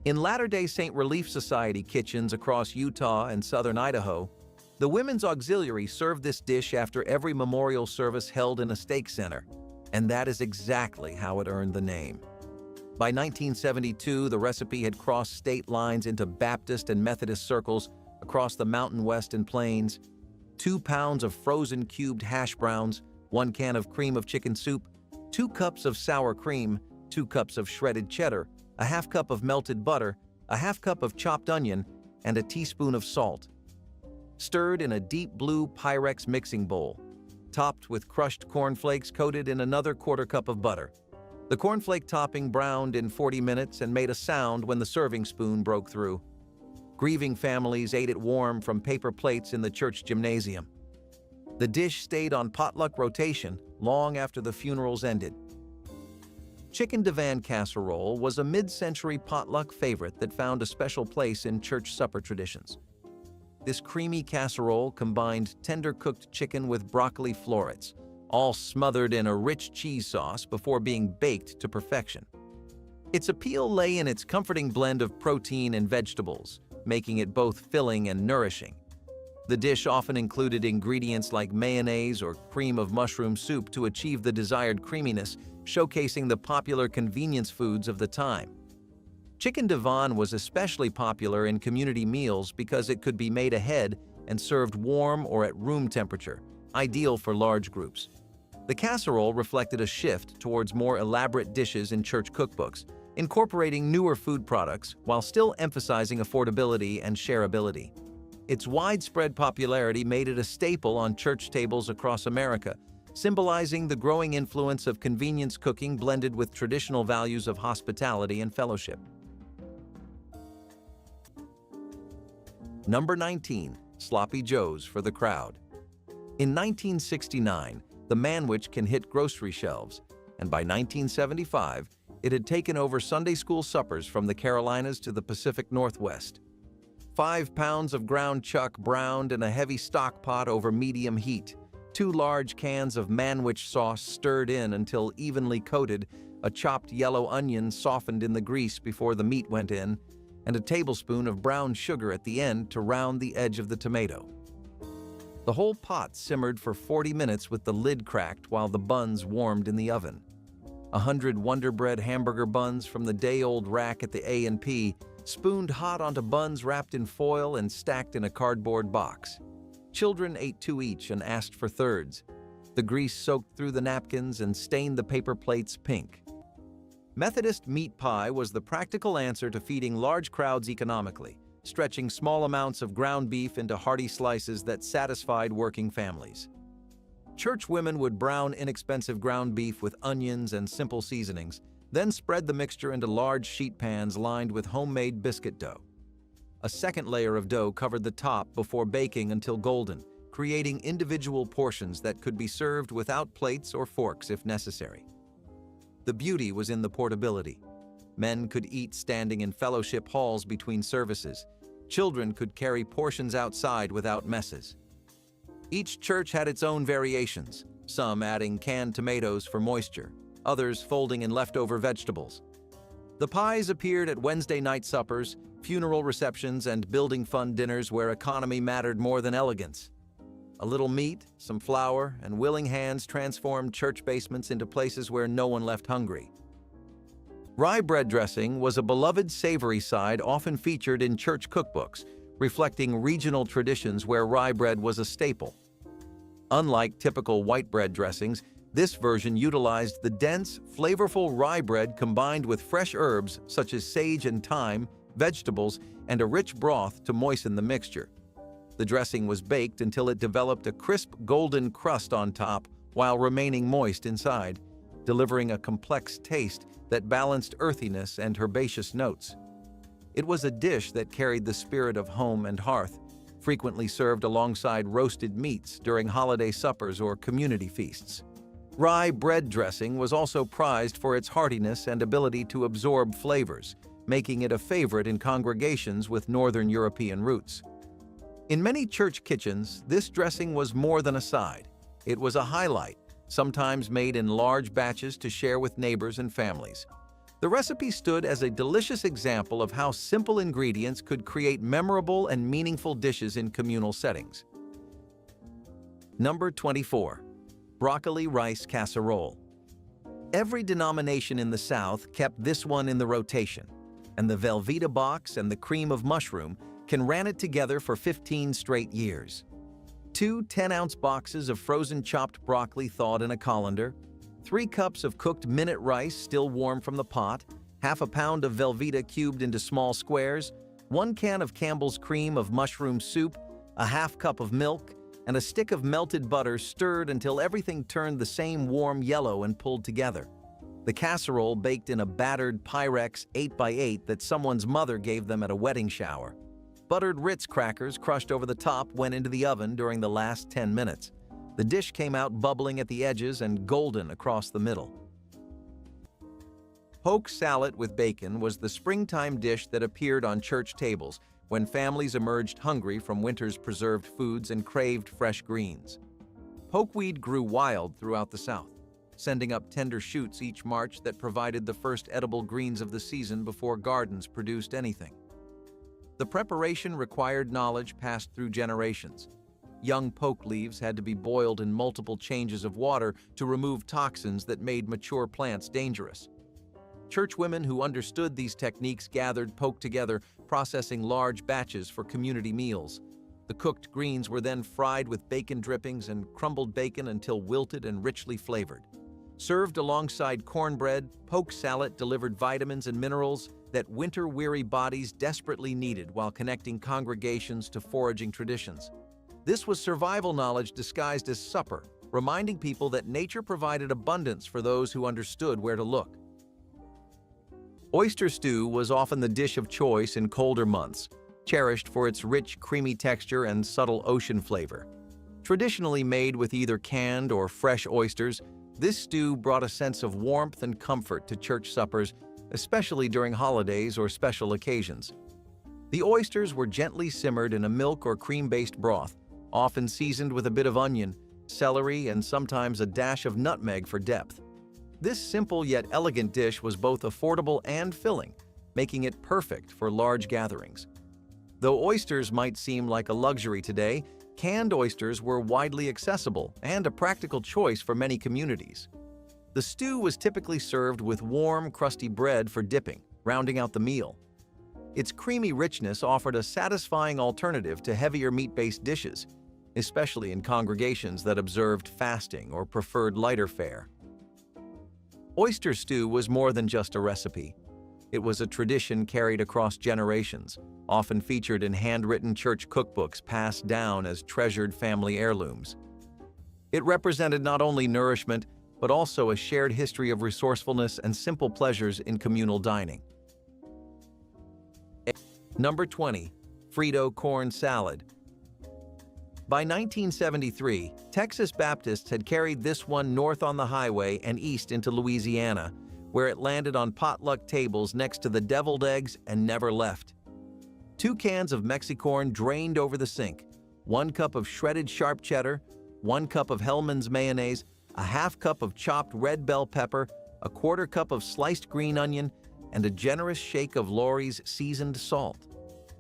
[SPEAKER 1] In Latter-day Saint Relief Society kitchens across Utah and southern Idaho, the Women's Auxiliary served this dish after every memorial service held in a stake center, and that is exactly how it earned the name. By 1972, the recipe had crossed state lines into Baptist and Methodist circles across the Mountain West and Plains. 2 pounds of frozen cubed hash browns, 1 can of cream of chicken soup, 2 cups of sour cream, 2 cups of shredded cheddar, a half cup of melted butter, a half cup of chopped onion, and a teaspoon of salt. Stirred in a deep blue Pyrex mixing bowl, topped with crushed cornflakes coated in another 1/4 cup of butter. The cornflake topping browned in 40 minutes and made a sound when the serving spoon broke through. Grieving families ate it warm from paper plates in the church gymnasium. The dish stayed on potluck rotation long after the funerals ended. Chicken divan casserole was a mid-century potluck favorite that found a special place in church supper traditions. This creamy casserole combined tender-cooked chicken with broccoli florets, all smothered in a rich cheese sauce before being baked to perfection. Its appeal lay in its comforting blend of protein and vegetables, making it both filling and nourishing. The dish often included ingredients like mayonnaise or cream of mushroom soup to achieve the desired creaminess, showcasing the popular convenience foods of the time. Chicken divan was especially popular in community meals because it could be made ahead and served warm or at room temperature, ideal for large groups. The casserole reflected a shift towards more elaborate dishes in church cookbooks, incorporating newer food products while still emphasizing affordability and shareability. Its widespread popularity made it a staple on church tables across America, symbolizing the growing influence of convenience cooking blended with traditional values of hospitality and fellowship. Number 19. Sloppy Joes for the crowd. In 1969, the Manwich can hit grocery shelves, and by 1975, it had taken over Sunday school suppers from the Carolinas to the Pacific Northwest. 5 pounds of ground chuck browned in a heavy stock pot over medium heat, 2 large cans of Manwich sauce stirred in until evenly coated, a chopped yellow onion softened in the grease before the meat went in, and a tablespoon of brown sugar at the end to round the edge of the tomato. The whole pot simmered for 40 minutes with the lid cracked while the buns warmed in the oven. 100 Wonder Bread hamburger buns from the day-old rack at the A&P, spooned hot onto buns wrapped in foil and stacked in a cardboard box. Children ate 2 each and asked for thirds. The grease soaked through the napkins and stained the paper plates pink. Methodist meat pie was the practical answer to feeding large crowds economically, stretching small amounts of ground beef into hearty slices that satisfied working families. Church women would brown inexpensive ground beef with onions and simple seasonings, then spread the mixture into large sheet pans lined with homemade biscuit dough. A second layer of dough covered the top before baking until golden, creating individual portions that could be served without plates or forks if necessary. The beauty was in the portability. Men could eat standing in fellowship halls between services. Children could carry portions outside without messes. Each church had its own variations, some adding canned tomatoes for moisture, others folding in leftover vegetables. The pies appeared at Wednesday night suppers, funeral receptions, and building fund dinners where economy mattered more than elegance. A little meat, some flour, and willing hands transformed church basements into places where no one left hungry. Rye bread dressing was a beloved savory side often featured in church cookbooks, reflecting regional traditions where rye bread was a staple. Unlike typical white bread dressings, this version utilized the dense, flavorful rye bread combined with fresh herbs such as sage and thyme, vegetables, and a rich broth to moisten the mixture. The dressing was baked until it developed a crisp golden crust on top while remaining moist inside, delivering a complex taste that balanced earthiness and herbaceous notes. It was a dish that carried the spirit of home and hearth, frequently served alongside roasted meats during holiday suppers or community feasts. Rye bread dressing was also prized for its heartiness and ability to absorb flavors, making it a favorite in congregations with Northern European roots. In many church kitchens, this dressing was more than a side. It was a highlight, sometimes made in large batches to share with neighbors and families. The recipe stood as a delicious example of how simple ingredients could create memorable and meaningful dishes in communal settings. Number 24. Broccoli Rice Casserole. Every denomination in the South kept this one in the rotation, and the Velveeta box and the cream of mushroom can ran it together for 15 straight years. 2 10-ounce boxes of frozen chopped broccoli thawed in a colander, 3 cups of cooked minute rice still warm from the pot, half a pound of Velveeta cubed into small squares, 1 can of Campbell's cream of mushroom soup, a half cup of milk, and a stick of melted butter stirred until everything turned the same warm yellow and pulled together. The casserole baked in a battered Pyrex 8x8 that someone's mother gave them at a wedding shower. Buttered Ritz crackers crushed over the top went into the oven during the last 10 minutes. The dish came out bubbling at the edges and golden across the middle. Poke salad with bacon was the springtime dish that appeared on church tables when families emerged hungry from winter's preserved foods and craved fresh greens. Pokeweed grew wild throughout the South, sending up tender shoots each March that provided the first edible greens of the season before gardens produced anything. The preparation required knowledge passed through generations. Young poke leaves had to be boiled in multiple changes of water to remove toxins that made mature plants dangerous. Churchwomen who understood these techniques gathered poke together, processing large batches for community meals. The cooked greens were then fried with bacon drippings and crumbled bacon until wilted and richly flavored. Served alongside cornbread, poke salad delivered vitamins and minerals that winter-weary bodies desperately needed while connecting congregations to foraging traditions. This was survival knowledge disguised as supper, reminding people that nature provided abundance for those who understood where to look. Oyster stew was often the dish of choice in colder months, cherished for its rich, creamy texture and subtle ocean flavor. Traditionally made with either canned or fresh oysters, this stew brought a sense of warmth and comfort to church suppers, especially during holidays or special occasions. The oysters were gently simmered in a milk or cream-based broth, often seasoned with a bit of onion, celery, and sometimes a dash of nutmeg for depth. This simple yet elegant dish was both affordable and filling, making it perfect for large gatherings. Though oysters might seem like a luxury today, canned oysters were widely accessible and a practical choice for many communities. The stew was typically served with warm, crusty bread for dipping, rounding out the meal. Its creamy richness offered a satisfying alternative to heavier meat-based dishes, especially in congregations that observed fasting or preferred lighter fare. Oyster stew was more than just a recipe. It was a tradition carried across generations, often featured in handwritten church cookbooks passed down as treasured family heirlooms. It represented not only nourishment, but also a shared history of resourcefulness and simple pleasures in communal dining. Number 20. Frito corn salad. By 1973, Texas Baptists had carried this one north on the highway and east into Louisiana, where it landed on potluck tables next to the deviled eggs and never left. 2 cans of Mexicorn drained over the sink, 1 cup of shredded sharp cheddar, 1 cup of Hellmann's mayonnaise, a half cup of chopped red bell pepper, a 1/4 cup of sliced green onion, and a generous shake of Lawry's seasoned salt.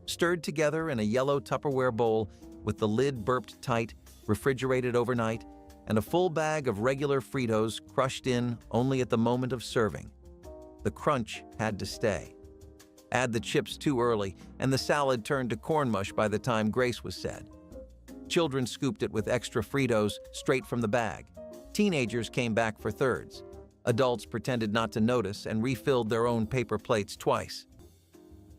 [SPEAKER 1] Stirred together in a yellow Tupperware bowl with the lid burped tight, refrigerated overnight, and a full bag of regular Fritos crushed in only at the moment of serving. The crunch had to stay. Add the chips too early, and the salad turned to corn mush by the time grace was said. Children scooped it with extra Fritos straight from the bag. Teenagers came back for thirds. Adults pretended not to notice and refilled their own paper plates twice.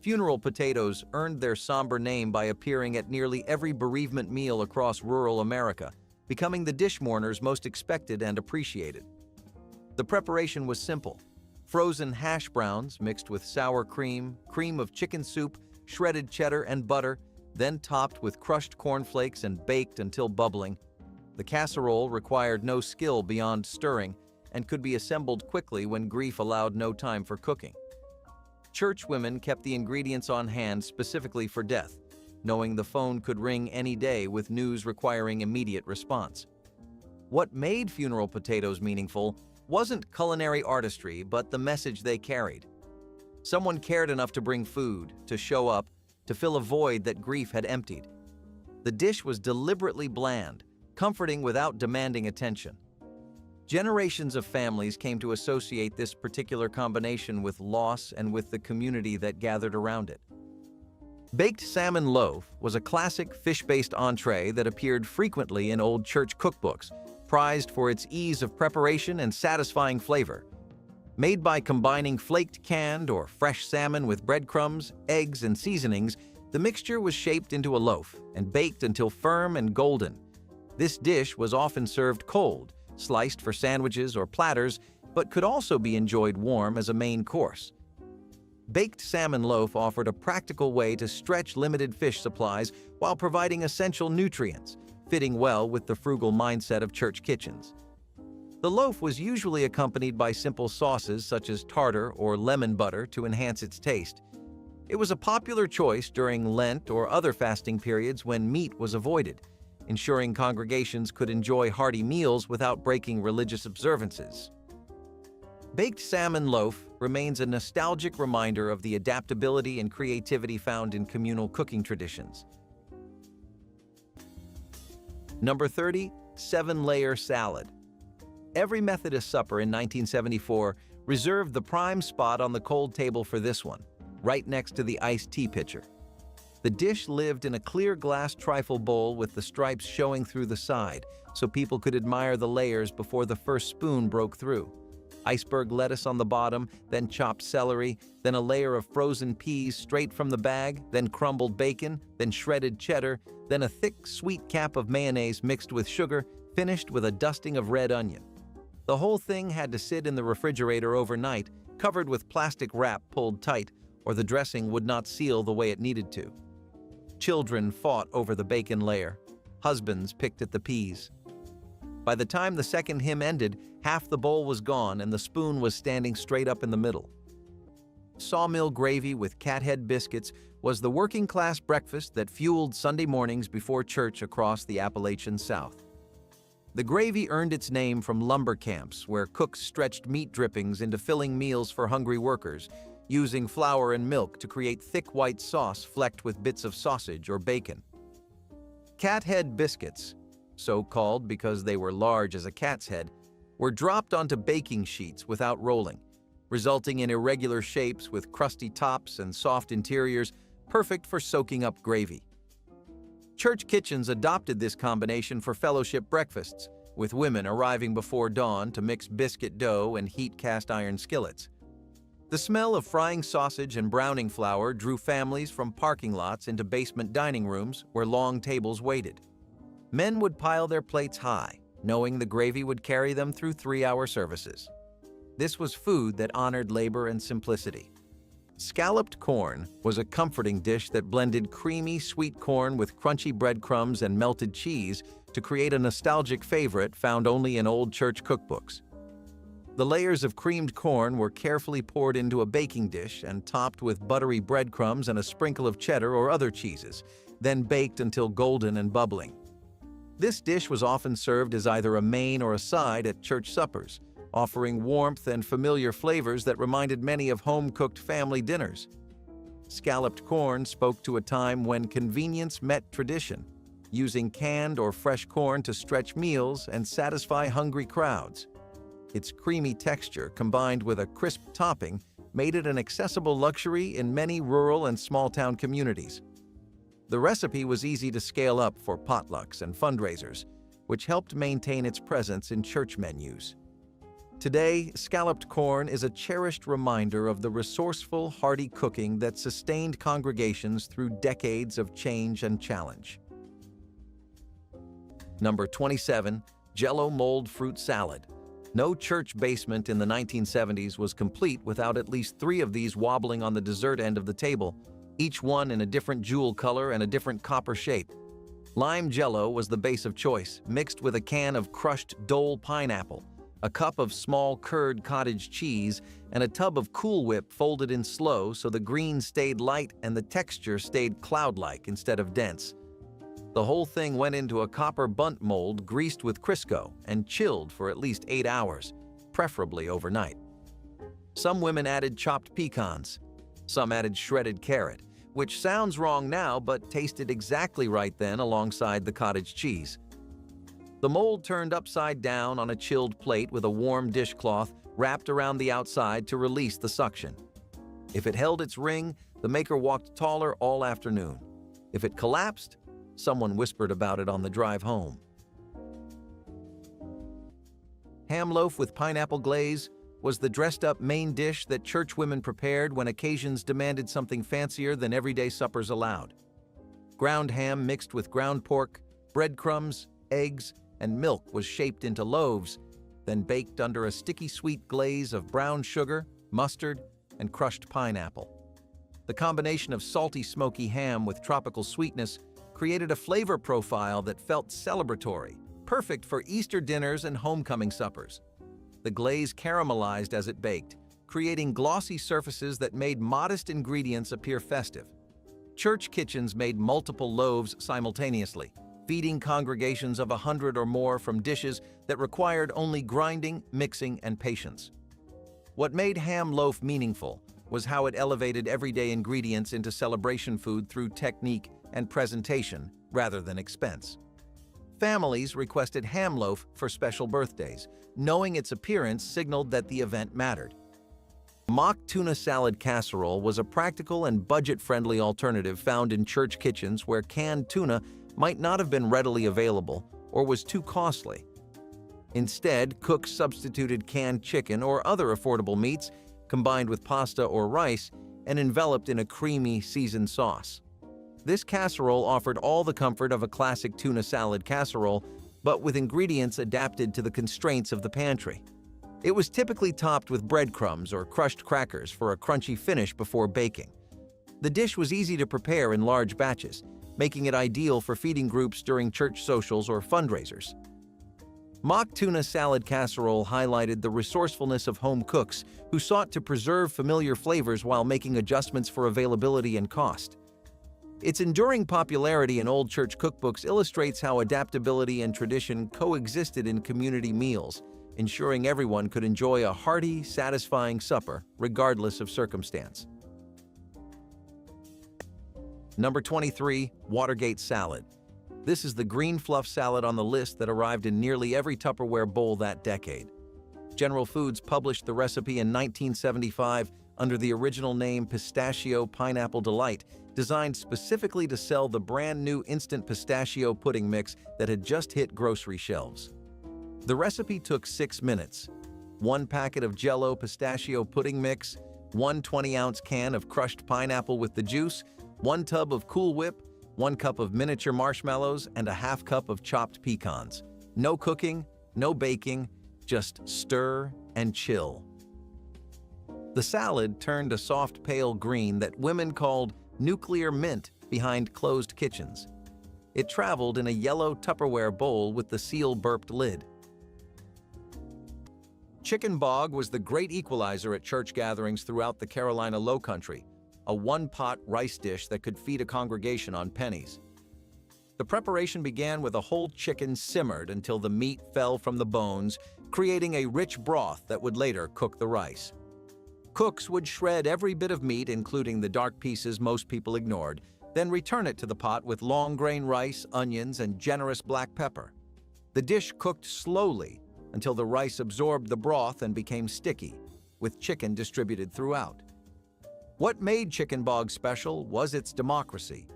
[SPEAKER 1] Funeral potatoes earned their somber name by appearing at nearly every bereavement meal across rural America, becoming the dish mourners most expected and appreciated. The preparation was simple. Frozen hash browns mixed with sour cream, cream of chicken soup, shredded cheddar, and butter, then topped with crushed cornflakes and baked until bubbling. The casserole required no skill beyond stirring and could be assembled quickly when grief allowed no time for cooking. Church women kept the ingredients on hand specifically for death, knowing the phone could ring any day with news requiring immediate response. What made funeral potatoes meaningful wasn't culinary artistry, but the message they carried. Someone cared enough to bring food, to show up, to fill a void that grief had emptied. The dish was deliberately bland, comforting without demanding attention. Generations of families came to associate this particular combination with loss and with the community that gathered around it. Baked salmon loaf was a classic fish-based entree that appeared frequently in old church cookbooks, prized for its ease of preparation and satisfying flavor. Made by combining flaked canned or fresh salmon with breadcrumbs, eggs, and seasonings, the mixture was shaped into a loaf and baked until firm and golden. This dish was often served cold, sliced for sandwiches or platters, but could also be enjoyed warm as a main course. Baked salmon loaf offered a practical way to stretch limited fish supplies while providing essential nutrients, fitting well with the frugal mindset of church kitchens. The loaf was usually accompanied by simple sauces such as tartar or lemon butter to enhance its taste. It was a popular choice during Lent or other fasting periods when meat was avoided, ensuring congregations could enjoy hearty meals without breaking religious observances. Baked salmon loaf remains a nostalgic reminder of the adaptability and creativity found in communal cooking traditions. Number 30. 7-layer salad. Every Methodist supper in 1974 reserved the prime spot on the cold table for this one, right next to the iced tea pitcher. The dish lived in a clear glass trifle bowl with the stripes showing through the side, so people could admire the layers before the first spoon broke through. Iceberg lettuce on the bottom, then chopped celery, then a layer of frozen peas straight from the bag, then crumbled bacon, then shredded cheddar, then a thick, sweet cap of mayonnaise mixed with sugar, finished with a dusting of red onion. The whole thing had to sit in the refrigerator overnight, covered with plastic wrap pulled tight, or the dressing would not seal the way it needed to. Children fought over the bacon layer. Husbands picked at the peas. By the time the second hymn ended, half the bowl was gone and the spoon was standing straight up in the middle. Sawmill gravy with cathead biscuits was the working-class breakfast that fueled Sunday mornings before church across the Appalachian South. The gravy earned its name from lumber camps where cooks stretched meat drippings into filling meals for hungry workers, using flour and milk to create thick white sauce flecked with bits of sausage or bacon. Cathead biscuits, so called because they were large as a cat's head, were dropped onto baking sheets without rolling, resulting in irregular shapes with crusty tops and soft interiors, perfect for soaking up gravy. Church kitchens adopted this combination for fellowship breakfasts, with women arriving before dawn to mix biscuit dough and heat cast iron skillets. The smell of frying sausage and browning flour drew families from parking lots into basement dining rooms where long tables waited. Men would pile their plates high, knowing the gravy would carry them through 3-hour services. This was food that honored labor and simplicity. Scalloped corn was a comforting dish that blended creamy, sweet corn with crunchy breadcrumbs and melted cheese to create a nostalgic favorite found only in old church cookbooks. The layers of creamed corn were carefully poured into a baking dish and topped with buttery breadcrumbs and a sprinkle of cheddar or other cheeses, then baked until golden and bubbling. This dish was often served as either a main or a side at church suppers, offering warmth and familiar flavors that reminded many of home-cooked family dinners. Scalloped corn spoke to a time when convenience met tradition, using canned or fresh corn to stretch meals and satisfy hungry crowds. Its creamy texture, combined with a crisp topping, made it an accessible luxury in many rural and small-town communities. The recipe was easy to scale up for potlucks and fundraisers, which helped maintain its presence in church menus. Today, scalloped corn is a cherished reminder of the resourceful, hearty cooking that sustained congregations through decades of change and challenge. Number 27, Jell-O Mold Fruit Salad. No church basement in the 1970s was complete without at least 3 of these wobbling on the dessert end of the table, each one in a different jewel color and a different copper shape. Lime Jell-O was the base of choice, mixed with a can of crushed Dole pineapple, a cup of small curd cottage cheese, and a tub of Cool Whip folded in slow so the green stayed light and the texture stayed cloud-like instead of dense. The whole thing went into a copper bundt mold greased with Crisco and chilled for at least 8 hours, preferably overnight. Some women added chopped pecans. Some added shredded carrot, which sounds wrong now but tasted exactly right then alongside the cottage cheese. The mold turned upside down on a chilled plate with a warm dishcloth wrapped around the outside to release the suction. If it held its ring, the maker walked taller all afternoon. If it collapsed, someone whispered about it on the drive home. Ham loaf with pineapple glaze was the dressed-up main dish that church women prepared when occasions demanded something fancier than everyday suppers allowed. Ground ham mixed with ground pork, breadcrumbs, eggs, and milk was shaped into loaves, then baked under a sticky sweet glaze of brown sugar, mustard, and crushed pineapple. The combination of salty, smoky ham with tropical sweetness created a flavor profile that felt celebratory, perfect for Easter dinners and homecoming suppers. The glaze caramelized as it baked, creating glossy surfaces that made modest ingredients appear festive. Church kitchens made multiple loaves simultaneously, feeding congregations of 100 or more from dishes that required only grinding, mixing, and patience. What made ham loaf meaningful was how it elevated everyday ingredients into celebration food through technique and presentation rather than expense. Families requested ham loaf for special birthdays, knowing its appearance signaled that the event mattered. Mock tuna salad casserole was a practical and budget-friendly alternative found in church kitchens where canned tuna might not have been readily available or was too costly. Instead, cooks substituted canned chicken or other affordable meats, combined with pasta or rice, and enveloped in a creamy, seasoned sauce. This casserole offered all the comfort of a classic tuna salad casserole, but with ingredients adapted to the constraints of the pantry. It was typically topped with breadcrumbs or crushed crackers for a crunchy finish before baking. The dish was easy to prepare in large batches, making it ideal for feeding groups during church socials or fundraisers. Mock tuna salad casserole highlighted the resourcefulness of home cooks who sought to preserve familiar flavors while making adjustments for availability and cost. Its enduring popularity in old church cookbooks illustrates how adaptability and tradition coexisted in community meals, ensuring everyone could enjoy a hearty, satisfying supper, regardless of circumstance. Number 23. Watergate salad. This is the green fluff salad on the list that arrived in nearly every Tupperware bowl that decade. General Foods published the recipe in 1975 under the original name Pistachio Pineapple Delight, designed specifically to sell the brand new instant pistachio pudding mix that had just hit grocery shelves. The recipe took 6 minutes. 1 packet of Jell-O pistachio pudding mix, 1 20-ounce can of crushed pineapple with the juice, 1 tub of Cool Whip, 1 cup of miniature marshmallows, and a half cup of chopped pecans. No cooking, no baking, just stir and chill. The salad turned a soft pale green that women called nuclear mint behind closed kitchens. It traveled in a yellow Tupperware bowl with the seal-burped lid. Chicken bog was the great equalizer at church gatherings throughout the Carolina Lowcountry, a one-pot rice dish that could feed a congregation on pennies. The preparation began with a whole chicken simmered until the meat fell from the bones, creating a rich broth that would later cook the rice. Cooks would shred every bit of meat, including the dark pieces most people ignored, then return it to the pot with long-grain rice, onions, and generous black pepper. The dish cooked slowly until the rice absorbed the broth and became sticky, with chicken distributed throughout. What made chicken bog special was its democracy.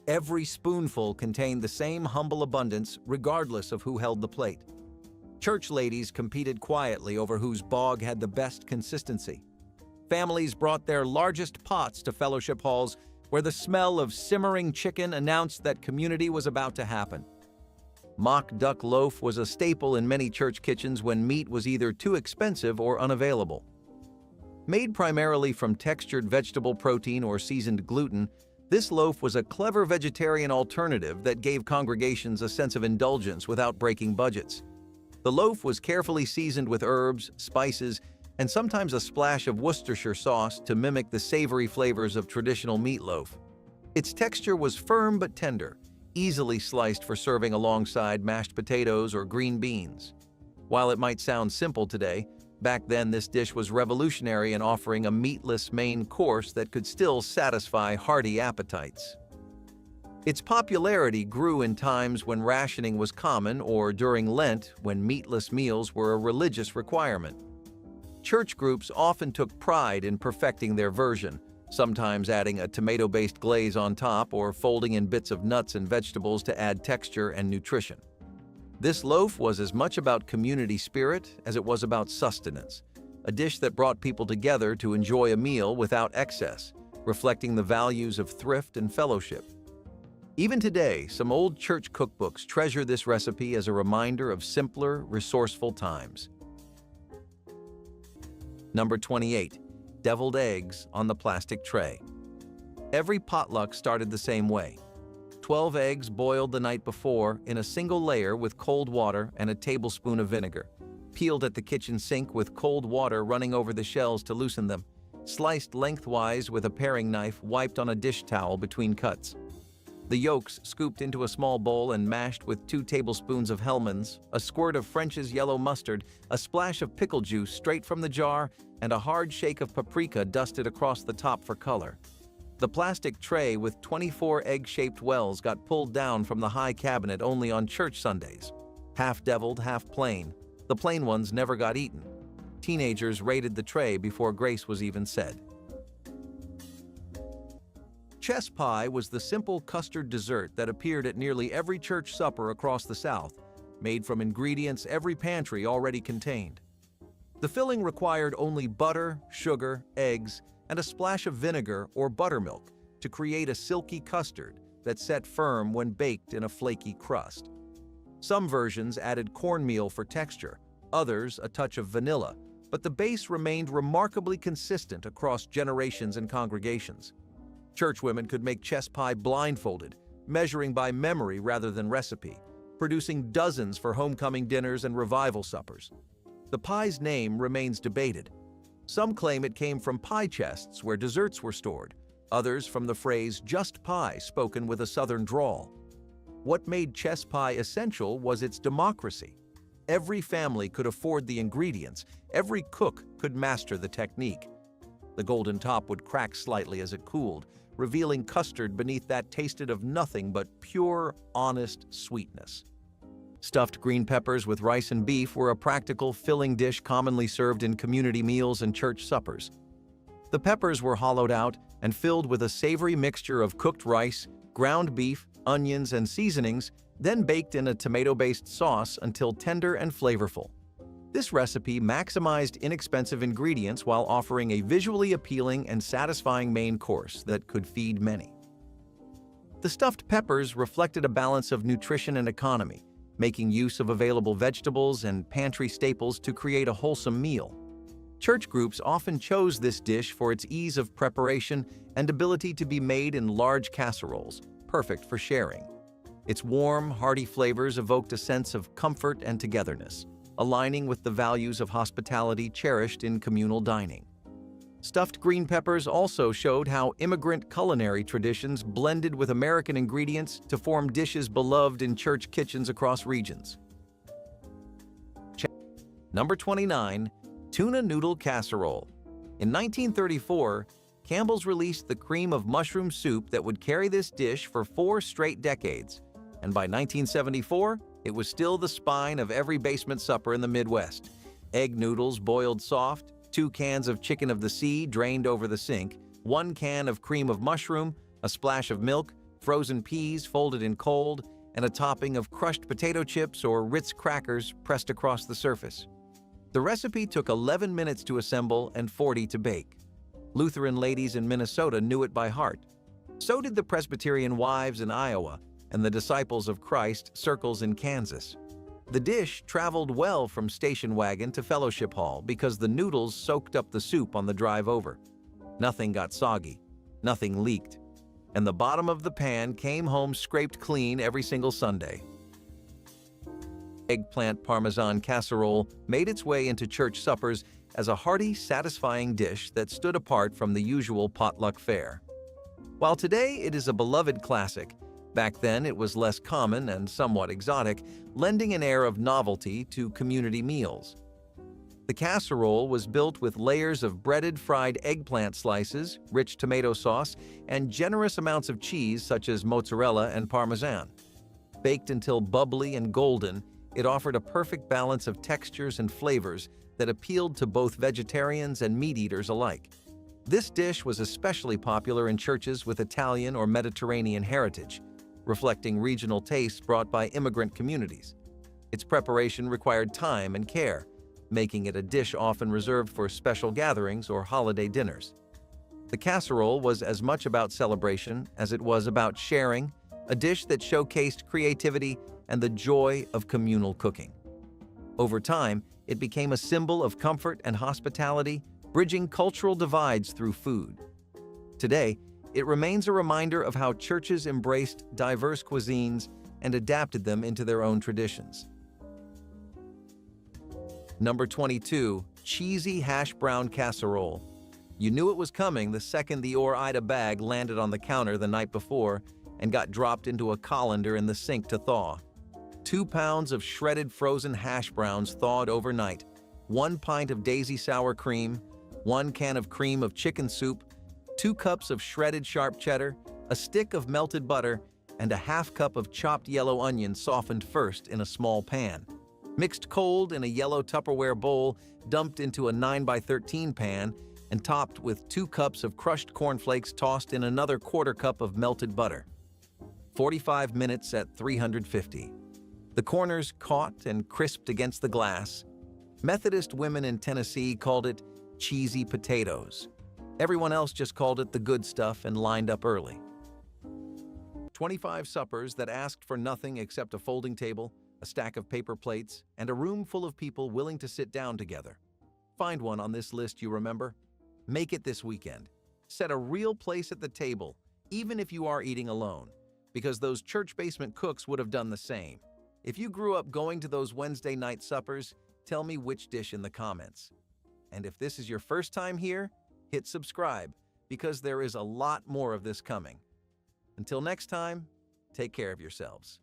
[SPEAKER 1] Every spoonful contained the same humble abundance regardless of who held the plate. Church ladies competed quietly over whose bog had the best consistency. Families brought their largest pots to fellowship halls where the smell of simmering chicken announced that community was about to happen. Mock duck loaf was a staple in many church kitchens when meat was either too expensive or unavailable. Made primarily from textured vegetable protein or seasoned gluten, this loaf was a clever vegetarian alternative that gave congregations a sense of indulgence without breaking budgets. The loaf was carefully seasoned with herbs, spices, and sometimes a splash of Worcestershire sauce to mimic the savory flavors of traditional meatloaf. Its texture was firm but tender, easily sliced for serving alongside mashed potatoes or green beans. While it might sound simple today, back then this dish was revolutionary in offering a meatless main course that could still satisfy hearty appetites. Its popularity grew in times when rationing was common or during Lent when meatless meals were a religious requirement. Church groups often took pride in perfecting their version, sometimes adding a tomato-based glaze on top or folding in bits of nuts and vegetables to add texture and nutrition. This loaf was as much about community spirit as it was about sustenance, a dish that brought people together to enjoy a meal without excess, reflecting the values of thrift and fellowship. Even today, some old church cookbooks treasure this recipe as a reminder of simpler, resourceful times. Number 28. Deviled eggs on the plastic tray. Every potluck started the same way. 12 eggs boiled the night before in a single layer with cold water and a tablespoon of vinegar, peeled at the kitchen sink with cold water running over the shells to loosen them, sliced lengthwise with a paring knife wiped on a dish towel between cuts. The yolks scooped into a small bowl and mashed with 2 tablespoons of Hellmann's, a squirt of French's yellow mustard, a splash of pickle juice straight from the jar, and a hard shake of paprika dusted across the top for color. The plastic tray with 24 egg-shaped wells got pulled down from the high cabinet only on church Sundays. Half deviled, half plain. The plain ones never got eaten. Teenagers raided the tray before grace was even said. Chess pie was the simple custard dessert that appeared at nearly every church supper across the South, made from ingredients every pantry already contained. The filling required only butter, sugar, eggs, and a splash of vinegar or buttermilk to create a silky custard that set firm when baked in a flaky crust. Some versions added cornmeal for texture, others a touch of vanilla, but the base remained remarkably consistent across generations and congregations. Churchwomen could make chess pie blindfolded, measuring by memory rather than recipe, producing dozens for homecoming dinners and revival suppers. The pie's name remains debated. Some claim it came from pie chests where desserts were stored, others from the phrase "just pie" spoken with a southern drawl. What made chess pie essential was its democracy. Every family could afford the ingredients, every cook could master the technique. The golden top would crack slightly as it cooled, revealing custard beneath that tasted of nothing but pure, honest sweetness. Stuffed green peppers with rice and beef were a practical, filling dish commonly served in community meals and church suppers. The peppers were hollowed out and filled with a savory mixture of cooked rice, ground beef, onions, and seasonings, then baked in a tomato-based sauce until tender and flavorful. This recipe maximized inexpensive ingredients while offering a visually appealing and satisfying main course that could feed many. The stuffed peppers reflected a balance of nutrition and economy, making use of available vegetables and pantry staples to create a wholesome meal. Church groups often chose this dish for its ease of preparation and ability to be made in large casseroles, perfect for sharing. Its warm, hearty flavors evoked a sense of comfort and togetherness, aligning with the values of hospitality cherished in communal dining. Stuffed green peppers also showed how immigrant culinary traditions blended with American ingredients to form dishes beloved in church kitchens across regions. Number 29. Tuna Noodle Casserole. In 1934, Campbell's released the cream of mushroom soup that would carry this dish for 4 straight decades, and by 1974, it was still the spine of every basement supper in the Midwest. Egg noodles boiled soft, 2 cans of chicken of the sea drained over the sink, 1 can of cream of mushroom, a splash of milk, frozen peas folded in cold, and a topping of crushed potato chips or Ritz crackers pressed across the surface. The recipe took 11 minutes to assemble and 40 to bake. Lutheran ladies in Minnesota knew it by heart. So did the Presbyterian wives in Iowa and the Disciples of Christ circles in Kansas. The dish traveled well from station wagon to fellowship hall because the noodles soaked up the soup on the drive over. Nothing got soggy, nothing leaked, and the bottom of the pan came home scraped clean every single Sunday. Eggplant Parmesan casserole made its way into church suppers as a hearty, satisfying dish that stood apart from the usual potluck fare. While today it is a beloved classic, back then it was less common and somewhat exotic, lending an air of novelty to community meals. The casserole was built with layers of breaded fried eggplant slices, rich tomato sauce, and generous amounts of cheese such as mozzarella and Parmesan. Baked until bubbly and golden, it offered a perfect balance of textures and flavors that appealed to both vegetarians and meat eaters alike. This dish was especially popular in churches with Italian or Mediterranean heritage, reflecting regional tastes brought by immigrant communities. Its preparation required time and care, making it a dish often reserved for special gatherings or holiday dinners. The casserole was as much about celebration as it was about sharing, a dish that showcased creativity and the joy of communal cooking. Over time, it became a symbol of comfort and hospitality, bridging cultural divides through food. Today, it remains a reminder of how churches embraced diverse cuisines and adapted them into their own traditions. Number 22. Cheesy Hash Brown Casserole. You knew it was coming the second the Ore-Ida bag landed on the counter the night before and got dropped into a colander in the sink to thaw. 2 pounds of shredded frozen hash browns thawed overnight, 1 pint of daisy sour cream, 1 can of cream of chicken soup, 2 cups of shredded sharp cheddar, a stick of melted butter, and a half cup of chopped yellow onion softened first in a small pan. Mixed cold in a yellow Tupperware bowl, dumped into a 9 by 13 pan, and topped with 2 cups of crushed cornflakes tossed in another quarter cup of melted butter. 45 minutes at 350. The corners caught and crisped against the glass. Methodist women in Tennessee called it cheesy potatoes. Everyone else just called it the good stuff and lined up early. 25 suppers that asked for nothing except a folding table, a stack of paper plates, and a room full of people willing to sit down together. Find one on this list you remember. Make it this weekend. Set a real place at the table, even if you are eating alone, because those church basement cooks would have done the same. If you grew up going to those Wednesday night suppers, tell me which dish in the comments. And if this is your first time here, hit subscribe, because there is a lot more of this coming. Until next time, take care of yourselves.